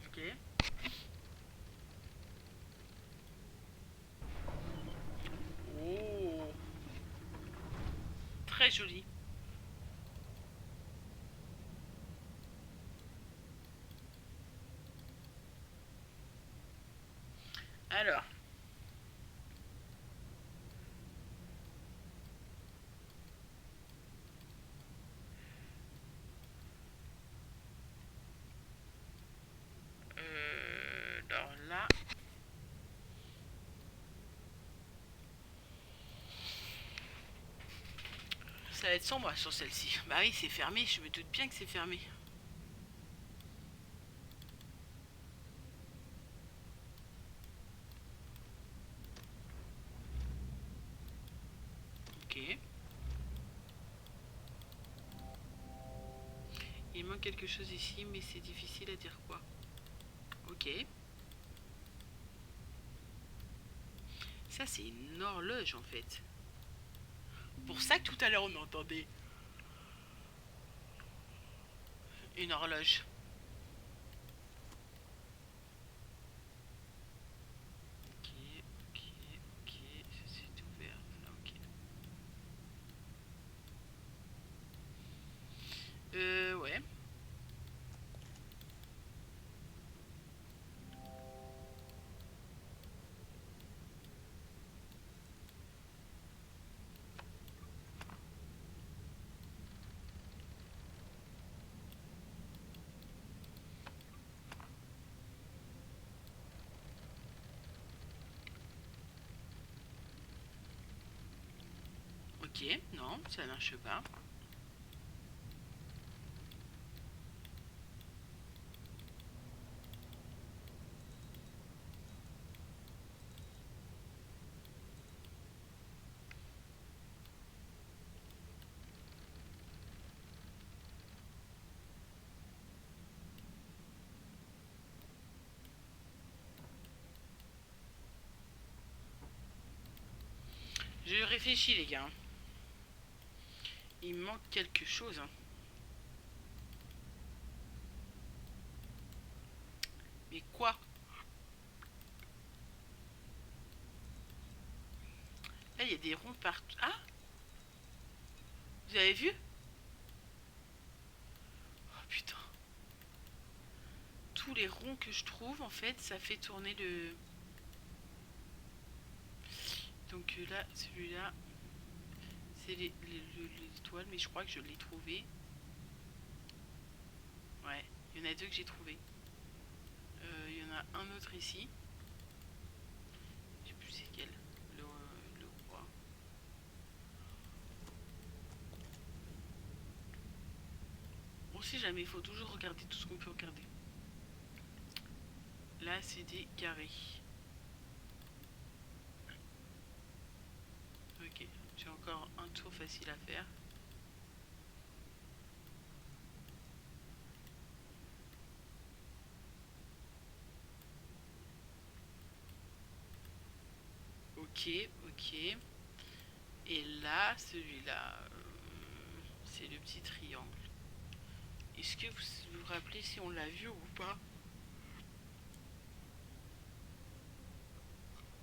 Ok. Oh, très joli. Alors, alors là, ça va être sombre sur celle-ci. Bah oui, c'est fermé, je me doute bien que c'est fermé. Ok. Il manque quelque chose ici, mais c'est difficile à dire quoi. Ok. Ça, c'est une horloge, en fait. Pour ça que tout à l'heure, on entendait une horloge. Ok, ok, ok. Ça, c'est ouvert. Ça, ok. Ouais. Ok, non, ça marche pas. Je réfléchis, les gars. Il me manque quelque chose. Hein. Mais quoi? Là, il y a des ronds partout. Ah, vous avez vu? Oh putain. Tous les ronds que je trouve, en fait, ça fait tourner le... Donc là, celui-là, c'est l'étoile, mais je crois que je l'ai trouvé. Ouais, il y en a deux que j'ai trouvé. Il y en a un autre ici. Je sais plus c'est quel. Le roi. On sait jamais, il faut toujours regarder tout ce qu'on peut regarder. Là, c'est des carrés. Ok, j'ai encore un tour facile à faire. Ok, ok. Et là, celui-là, c'est le petit triangle. Est-ce que vous vous rappelez si on l'a vu ou pas?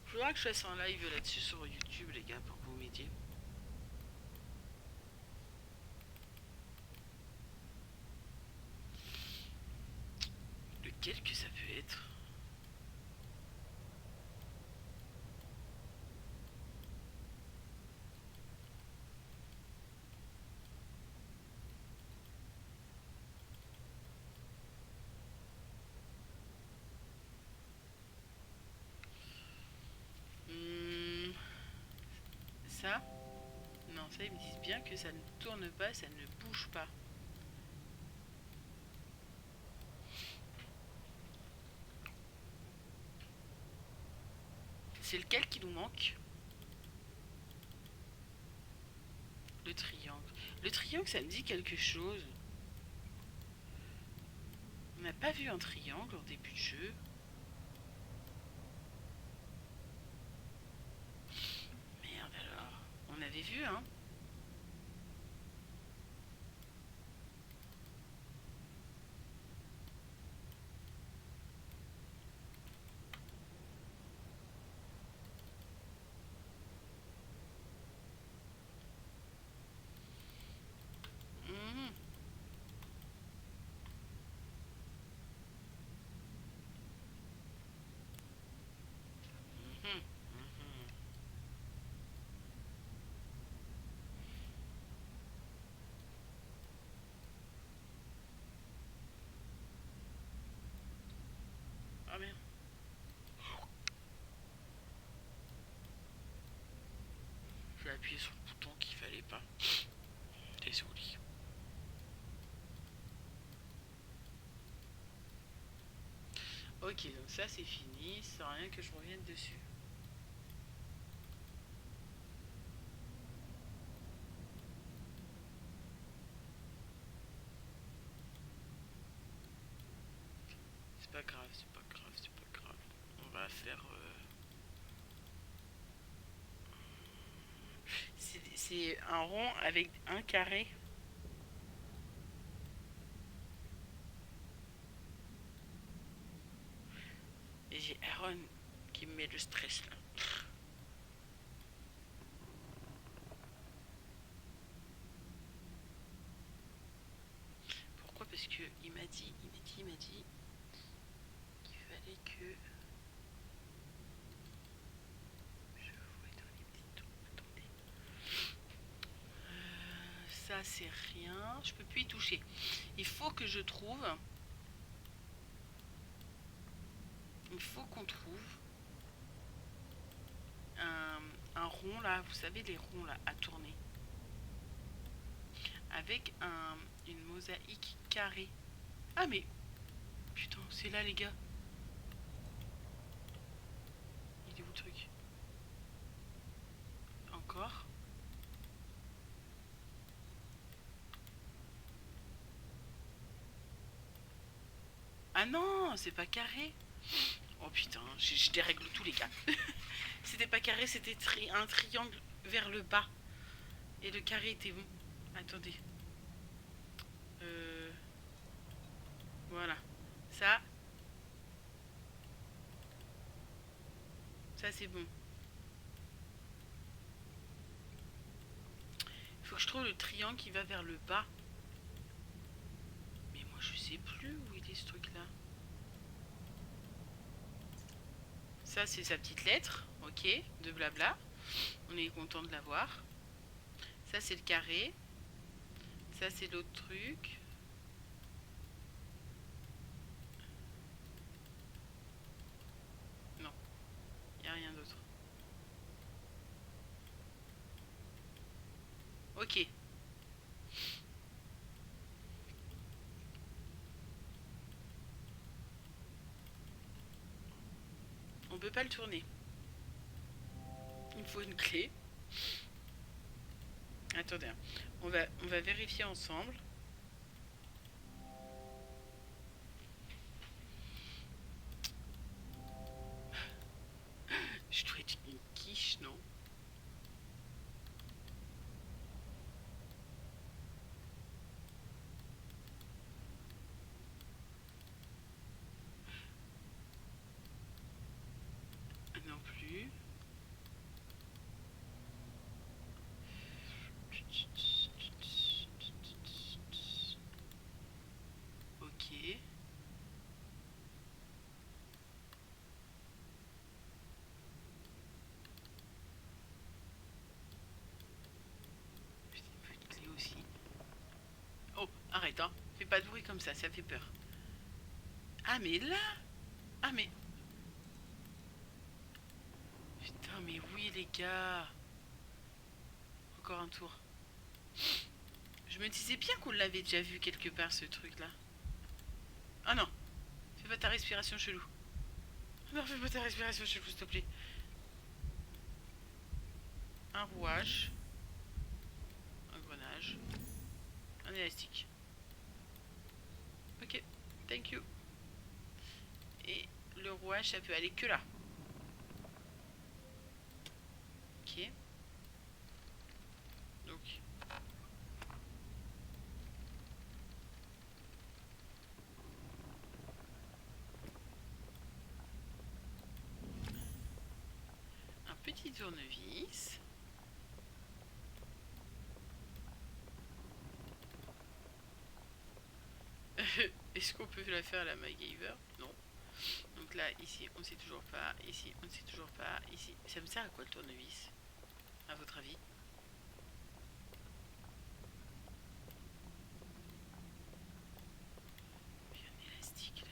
Faudra que je fasse un live là-dessus sur YouTube, les gars, pour que vous m'aidiez. Lequel que ça peut être? Hmm, ça? Non, ça, ils me disent bien que ça ne tourne pas, ça ne bouge pas. C'est lequel qui nous manque? Le triangle. Le triangle, ça me dit quelque chose. On n'a pas vu un triangle en début de jeu. vu, hein. Mhm. Mhm. Mhm. Ah merde. J'ai appuyé sur le bouton qu'il fallait pas. Désolé. Ok, donc ça c'est fini, ça sert à rien que je revienne dessus. C'est pas grave, c'est pas grave, c'est pas grave. On va faire... C'est un rond avec un carré. Et j'ai Aaron qui me met le stress là. Pourquoi? Parce que il m'a dit qu'il fallait que je vois dans les petits trous. Attendez. Ça c'est rien, je peux plus y toucher. Il faut que je trouve. Il faut qu'on trouve un rond là, vous savez les ronds là à tourner. Avec une mosaïque carrée. Ah mais putain, c'est là les gars. Il est où le truc? Encore. Ah non, c'est pas carré. Oh putain, je dérègle tous les gars. C'était pas carré, c'était un triangle vers le bas. Et le carré était bon. Attendez. Euh, voilà. Ça, ça c'est bon. Il faut que je trouve le triangle qui va vers le bas. Mais moi je sais plus où il est ce truc là. Ça c'est sa petite lettre, ok, de blabla. On est content de l'avoir. Ça c'est le carré. Ça c'est l'autre truc. Non, il n'y a rien d'autre. Ok. On peut pas le tourner. Il me faut une clé. Attendez, hein. On va vérifier ensemble. Je dois être une quiche, non? Non plus. Ok. Putain, il me faut une clé aussi. Oh, arrête, hein. Fais pas de bruit comme ça fait peur. Ah, mais là. Ah, mais... Putain, mais oui, les gars. Encore un tour. Je me disais bien qu'on l'avait déjà vu quelque part, ce truc-là. Ah non. Fais pas ta respiration chelou. Non, fais pas ta respiration chelou, s'il te plaît. Un rouage. Un grenage. Un élastique. Ok, thank you. Et le rouage, ça peut aller que là. Ok. petit tournevis. Est-ce qu'on peut la faire à la MacGyver? Non. Donc là, ici, on ne sait toujours pas. Ici, on ne sait toujours pas. Ici, ça me sert à quoi le tournevis, à votre avis? Il y a un élastique là.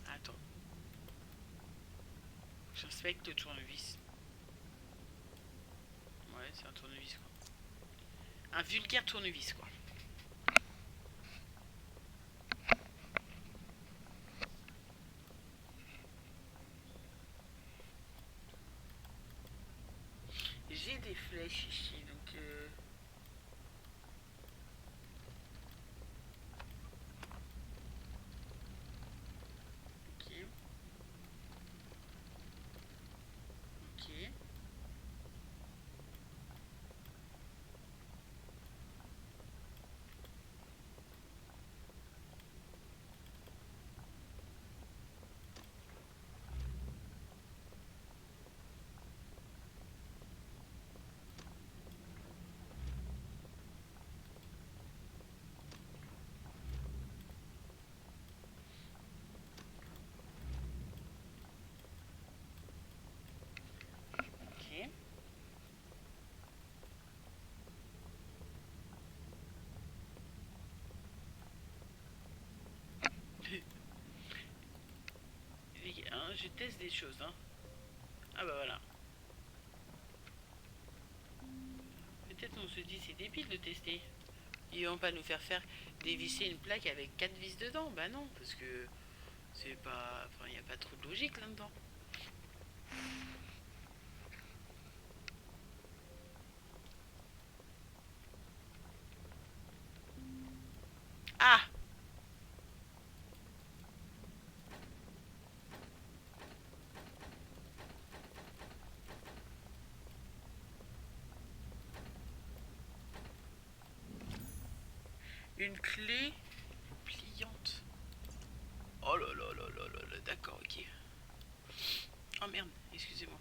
Attends. J'inspecte le tournevis. Ouais, c'est un tournevis quoi. Un vulgaire tournevis quoi. J'ai des flèches ici donc ok. Ok. Ok. Hein, je teste des choses hein. Ah bah voilà. Peut-être on se dit c'est débile de tester. Ils vont pas nous faire dévisser une plaque avec 4 vis dedans. Bah non, parce que c'est pas. Enfin, il n'y a pas trop de logique là-dedans. Ah! Une clé pliante. Oh là là là là là là, d'accord, ok. Oh merde, excusez-moi.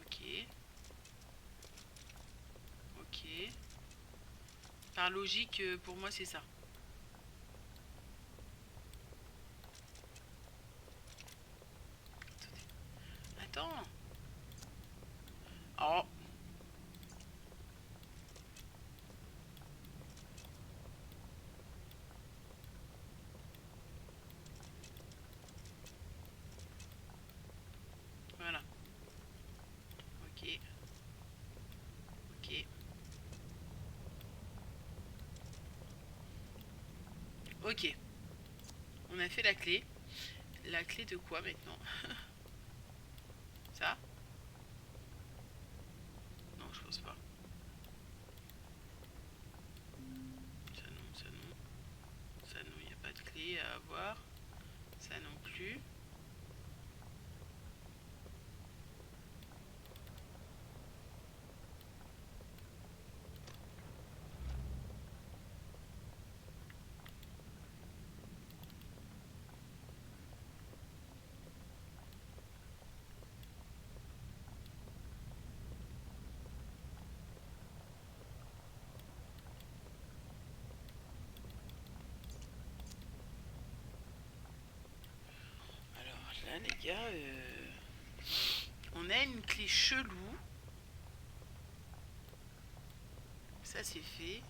Ok. Ok. Par logique, pour moi, c'est ça. Attends. Oh. Voilà. Ok. Ok. Ok. On a fait la clé. La clé de quoi maintenant? Ça? Non, je pense pas. Ça non, ça non. Ça non, il n'y a pas de clé à avoir. Ça non plus. Alors là, les gars, on a une clé chelou. Ça, c'est fait.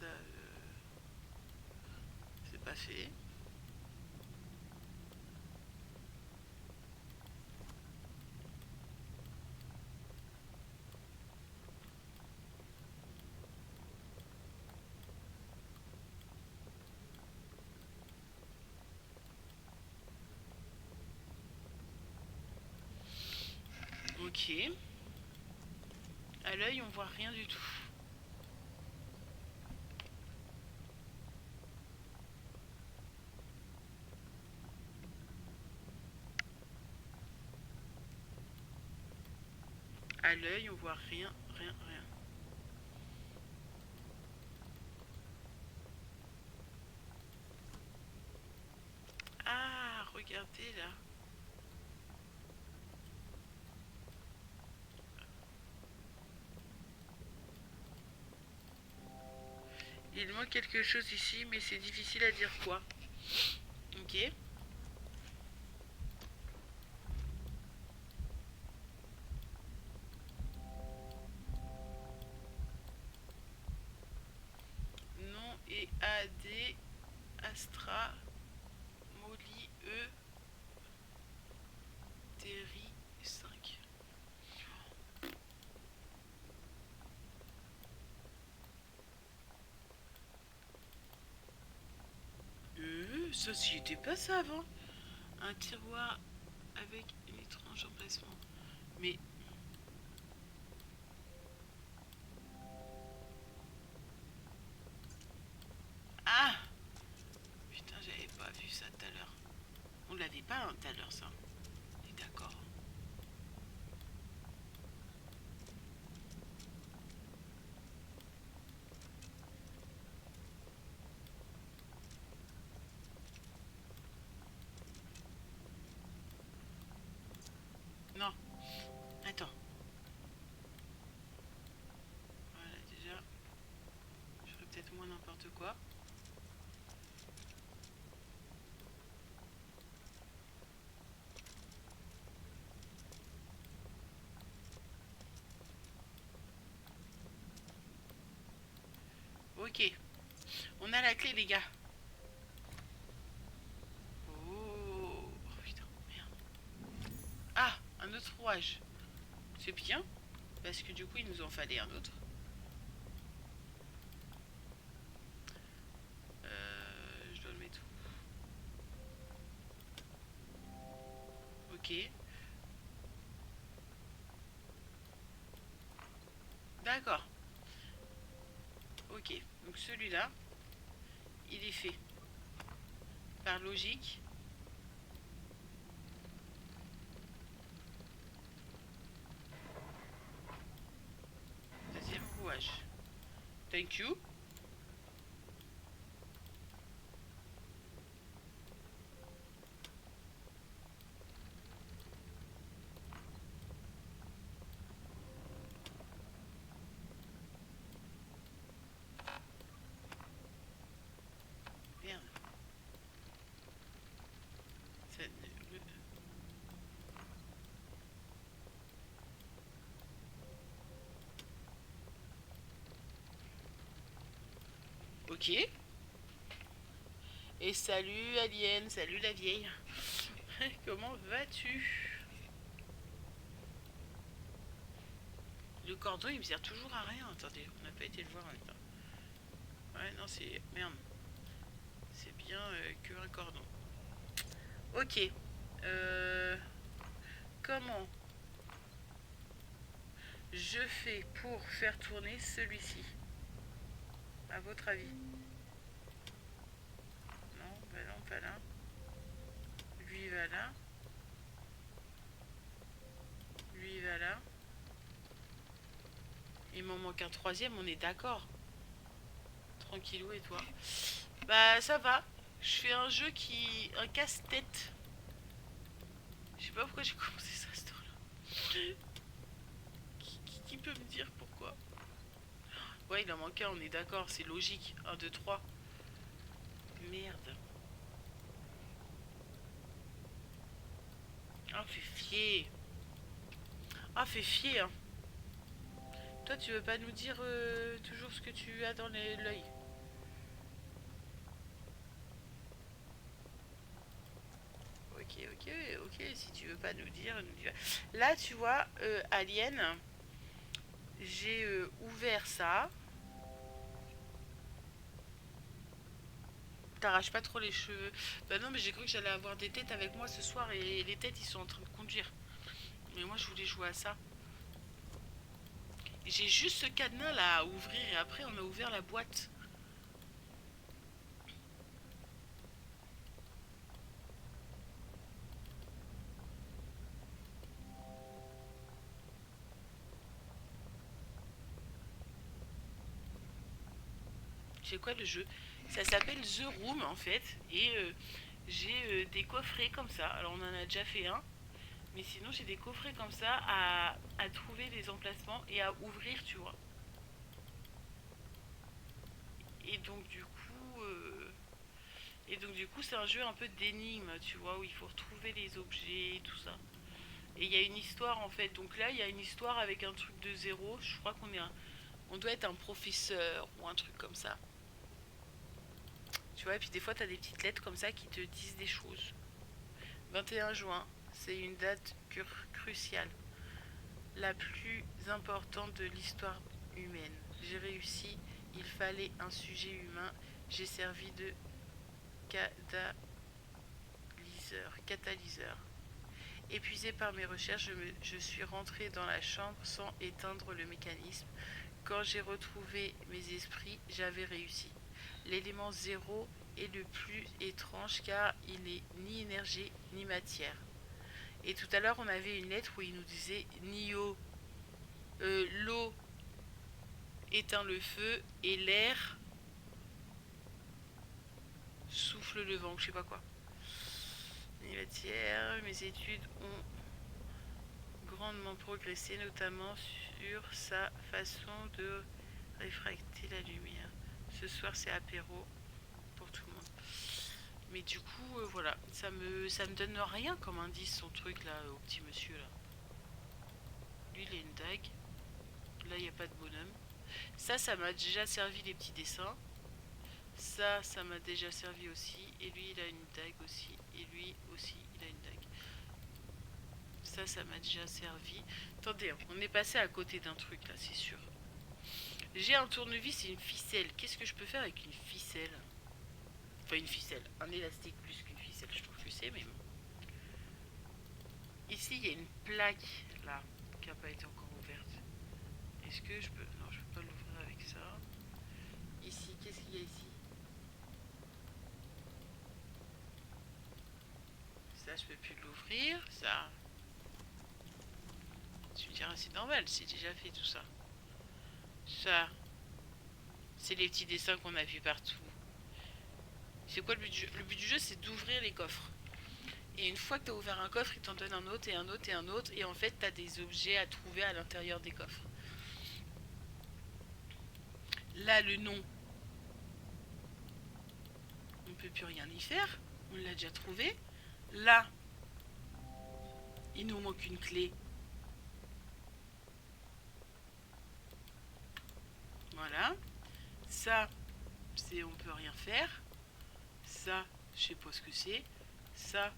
Ça, c'est pas fait. Ok. À l'œil, on voit rien du tout. À l'œil, on voit rien, rien, rien. Ah, regardez là. Il manque quelque chose ici, mais c'est difficile à dire quoi. Ok. Nom et AD Astra Molly E Terry 5. Ça s'y était pas ça avant. Un tiroir avec une étrange emplacement. Mais ah, putain, j'avais pas vu ça tout à l'heure. On l'avait pas hein, tout à l'heure ça. On est d'accord. Non, attends. Voilà déjà. Je ferais peut-être moins n'importe quoi. Ok. On a la clé les gars. Oh, putain, merde. Ah, un autre rouage. C'est bien. Parce que du coup, il nous en fallait un autre. Je dois le mettre où? Ok. D'accord. Ok. Donc celui-là, il est fait. Par logique. Deuxième rouage. Thank you. Merde. Ça ne- Ok. Et salut Alien, salut la vieille. Comment vas-tu? Le cordon il me sert toujours à rien. Attendez, on n'a pas été le voir en même temps. Ouais, non, c'est. Merde. C'est bien que un cordon. Ok. Euh, Comment je fais pour faire tourner celui-ci? À votre avis? Non, bah non, pas là. Lui il va là. Lui il va là. Il m'en manque un troisième, on est d'accord. Tranquillou et toi? Bah ça va. Je fais un jeu qui. Un casse-tête. Je sais pas pourquoi j'ai commencé ça à cette heure-là. Qui peut me dire pourquoi? Ouais, il en manque un, on est d'accord, c'est logique. Un, 2, 3. Merde. Ah, fait fier. Ah, fait fier, hein. Toi, tu veux pas nous dire toujours ce que tu as dans l'œil? Ok, ok, ok. Si tu veux pas nous dire, nous dire. Là, tu vois, Alien, j'ai ouvert ça. T'arraches pas trop les cheveux. Bah non, mais j'ai cru que j'allais avoir des têtes avec moi ce soir et les têtes ils sont en train de conduire. Mais moi je voulais jouer à ça. J'ai juste ce cadenas là à ouvrir et après on a ouvert la boîte. C'est quoi le jeu? Ça s'appelle The Room en fait. Et j'ai des coffrets comme ça. Alors on en a déjà fait un. Mais sinon j'ai des coffrets comme ça à trouver les emplacements et à ouvrir, tu vois. Et donc du coup... c'est un jeu un peu d'énigme, tu vois, où il faut retrouver les objets et tout ça. Et il y a une histoire en fait. Donc là, il y a une histoire avec un truc de zéro. Je crois on doit être un professeur ou un truc comme ça. Tu vois, et puis des fois, t'as des petites lettres comme ça qui te disent des choses. 21 juin, c'est une date cruciale. La plus importante de l'histoire humaine. J'ai réussi, il fallait un sujet humain. J'ai servi de catalyseur. Épuisé par mes recherches, je suis rentrée dans la chambre sans éteindre le mécanisme. Quand j'ai retrouvé mes esprits, j'avais réussi. L'élément zéro est le plus étrange car il n'est ni énergie ni matière. Et tout à l'heure, on avait une lettre où il nous disait Nio, l'eau éteint le feu et l'air souffle le vent, je sais pas quoi. Ni matière, mes études ont grandement progressé, notamment sur sa façon de réfracter la lumière. Ce soir, c'est apéro pour tout le monde. Mais du coup, voilà, ça me donne rien comme indice son truc là, au petit monsieur là. Lui, il a une dague. Là, il n'y a pas de bonhomme. Ça m'a déjà servi les petits dessins. Ça m'a déjà servi aussi. Et lui, il a une dague aussi. Et lui aussi, il a une dague. Ça m'a déjà servi. Attendez, on est passé à côté d'un truc là, c'est sûr. J'ai un tournevis et une ficelle. Qu'est-ce que je peux faire avec une ficelle? Enfin, une ficelle. Un élastique plus qu'une ficelle, je trouve que c'est, mais bon. Ici, il y a une plaque là qui n'a pas été encore ouverte. Est-ce que je peux... Non, je peux pas l'ouvrir avec ça. Ici, qu'est-ce qu'il y a ici? Ça, je peux plus l'ouvrir. Ça... Tu me diras, c'est normal, c'est déjà fait tout ça. Ça... C'est les petits dessins qu'on a vus partout. C'est quoi le but du jeu? Le but du jeu, c'est d'ouvrir les coffres. Et une fois que tu as ouvert un coffre, il t'en donne un autre et un autre et un autre. Et en fait, tu as des objets à trouver à l'intérieur des coffres. Là, le nom, on ne peut plus rien y faire. On l'a déjà trouvé. Là, il nous manque une clé. Voilà. Ça, c'est on peut rien faire. Ça, je sais pas ce que c'est. Ça,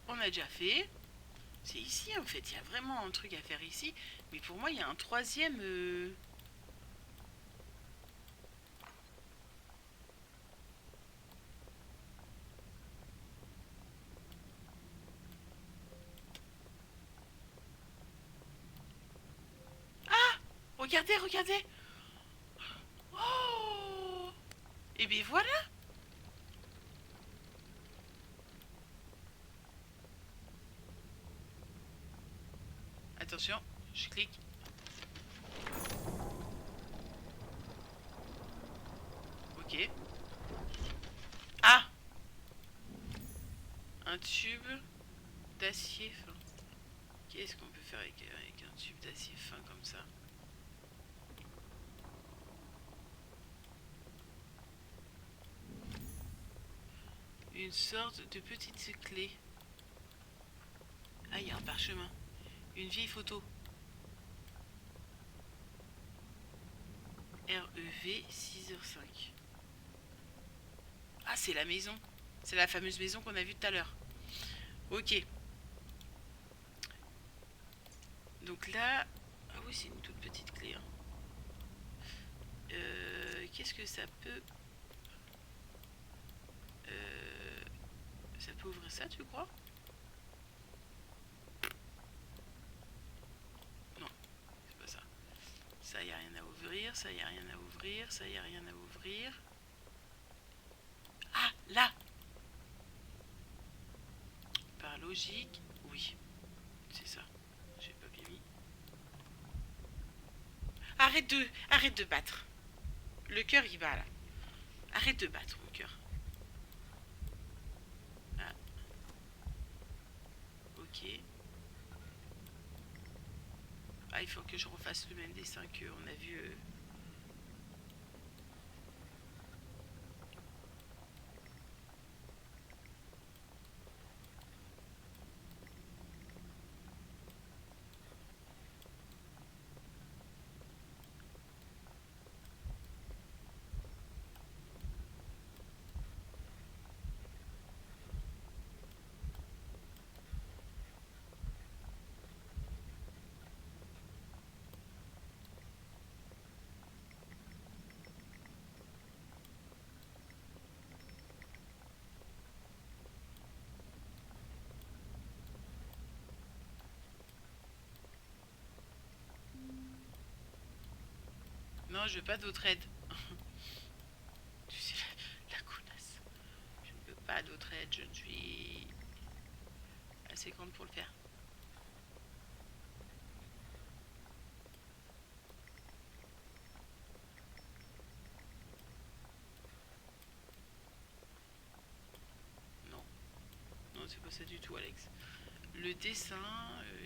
on a déjà fait. C'est ici en fait. Il y a vraiment un truc à faire ici. Mais pour moi, il y a un troisième... Ah! Regardez, regardez! Oh! Et bien voilà! Attention, je clique. Ok. Ah! Un tube d'acier fin. Qu'est-ce qu'on peut faire avec un tube d'acier fin comme ça? Une sorte de petite clé. Ah, il y a un parchemin. Une vieille photo. REV 6h05. Ah, c'est la maison. C'est la fameuse maison qu'on a vue tout à l'heure. Ok. Donc là... Ah oui, c'est une toute petite clé. Hein. Qu'est-ce que ça peut... Ça peut ouvrir ça, tu crois? ça y a rien à ouvrir, ça y a rien à ouvrir. Ah, là. Par logique, oui, c'est ça. J'ai pas bien mis. Arrête de battre. Le cœur il va là. Arrête de battre mon cœur. Ah. Ok. Ah, il faut que je refasse le même dessin qu'on a vu. Non, je veux pas d'autre aide. Tu sais, la connasse. Je ne veux pas d'autre aide, je ne suis assez grande pour le faire. Non, non, c'est pas ça du tout, Alex. Le dessin,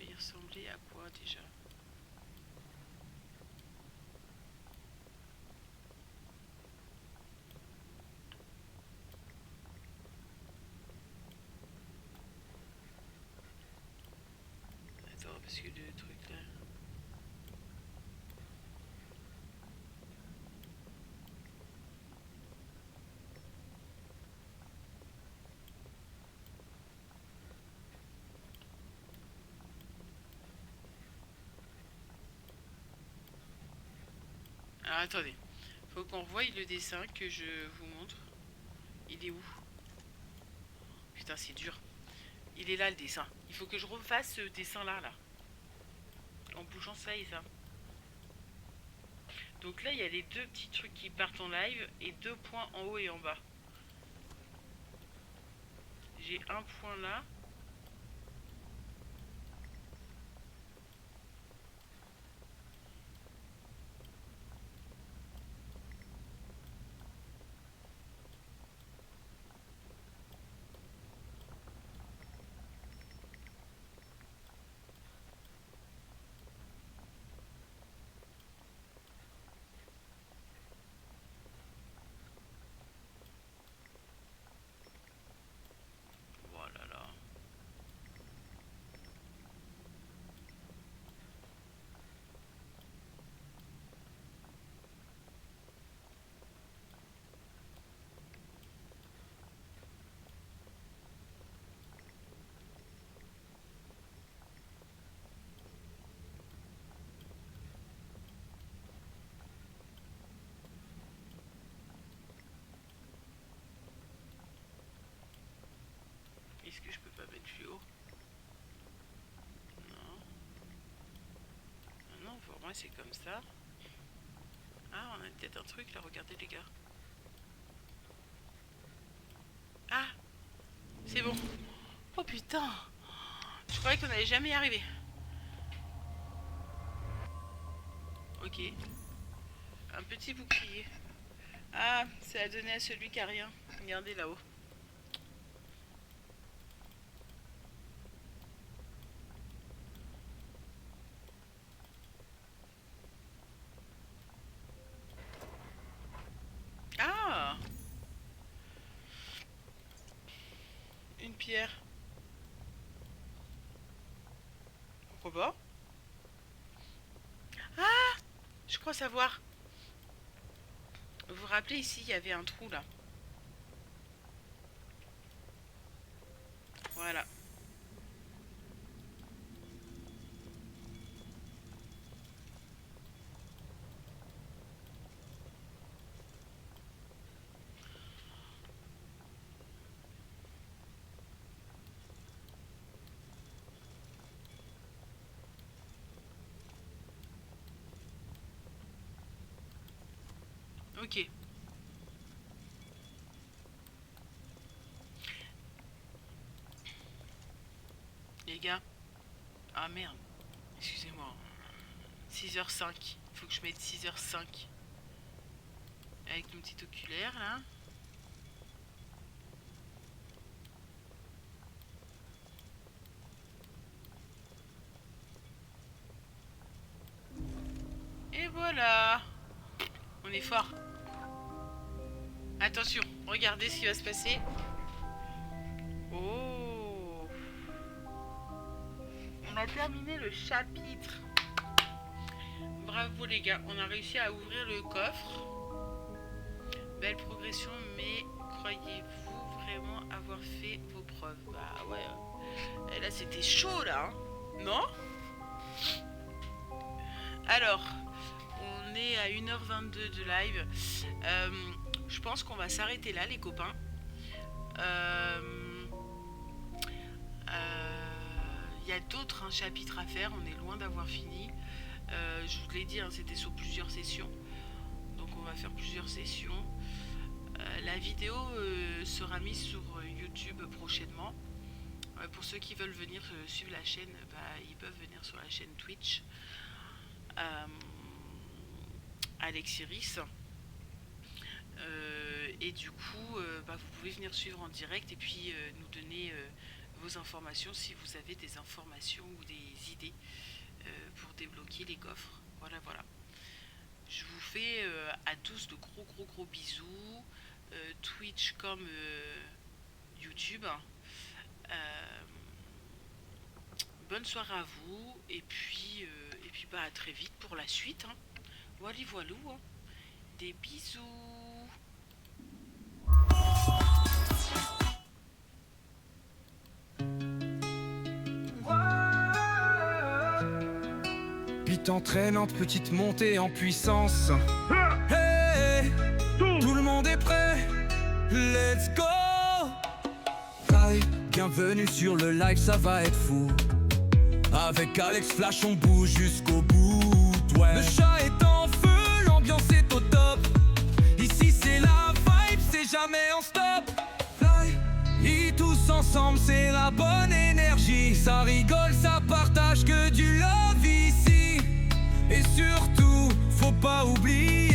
il ressemblait à quoi déjà? Attends, parce que le truc là. Alors attendez, faut qu'on revoie le dessin que je vous montre. Il est où? Putain, c'est dur. Il est là le dessin. Il faut que je refasse ce dessin là, en bougeant ça et ça. Donc là, il y a les deux petits trucs qui partent en live et deux points en haut et en bas. J'ai un point là. Voilà là. Est-ce que je peux pas mettre plus haut? Non. Ah non, pour moi c'est comme ça. Ah, on a peut-être un truc là, regardez les gars. Ah, c'est bon. Oh putain, je croyais qu'on allait jamais y arriver. Ok. Un petit bouclier. Ah, c'est à donner à celui qui a rien. Regardez là-haut. Ah, une pierre. Pourquoi pas? Ah, je crois savoir. Vous vous rappelez ici, il y avait un trou là. Voilà. Ok. Les gars. Ah merde. Excusez-moi. 6h05. Faut que je mette 6h05. Avec mon petit oculaire là. Et voilà. On est fort. Attention, regardez ce qui va se passer. Oh. On a terminé le chapitre. Bravo les gars, on a réussi à ouvrir le coffre. Belle progression, mais croyez-vous vraiment avoir fait vos preuves? Bah ouais. Et là c'était chaud là, hein, non? Alors, on est à 1h22 de live. Je pense qu'on va s'arrêter là les copains. Il y a d'autres chapitres à faire, on est loin d'avoir fini. Je vous l'ai dit, hein, c'était sur plusieurs sessions. Donc on va faire plusieurs sessions. La vidéo sera mise sur YouTube prochainement. Pour ceux qui veulent venir suivre la chaîne, ils peuvent venir sur la chaîne Twitch. Alexiris. Et du coup, vous pouvez venir suivre en direct et puis nous donner vos informations si vous avez des informations ou des idées pour débloquer les coffres. Voilà, voilà. Je vous fais à tous de gros bisous. Twitch comme YouTube. Bonne soirée à vous et puis à très vite pour la suite. Hein. Voilou. Hein. Des bisous. Vite entraînante, petite montée en puissance. Hey, tout le monde est prêt. Let's go. Hi, bienvenue sur le live, ça va être fou. Avec Alex Flash, on bouge jusqu'au bout. Ouais. Le chat est en feu, l'ambiance est au top. Ici c'est la vibe, c'est jamais en stop. Fly, et tous ensemble, c'est la bonne énergie. Ça rigole, ça partage que du love ici. Et surtout, faut pas oublier.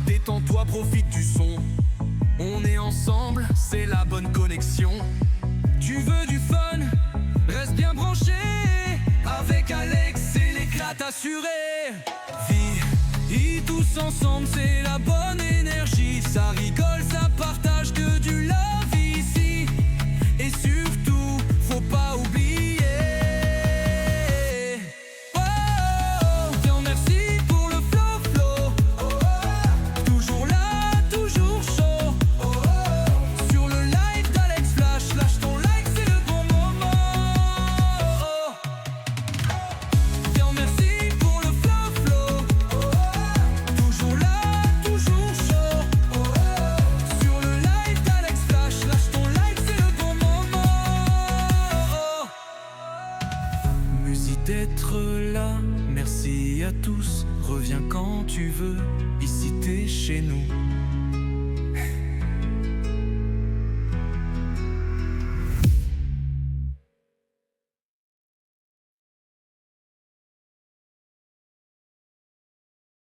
Détends-toi, profite du son. On est ensemble, c'est la bonne connexion. Tu veux du fun? Reste bien branché. Avec Alex, c'est l'éclat assuré. Vie, et tous ensemble, c'est la bonne énergie. Ça rigole, ça partage que du love ici. Et surtout, faut pas oublier. D'être là, merci à tous. Reviens quand tu veux, ici t'es chez nous.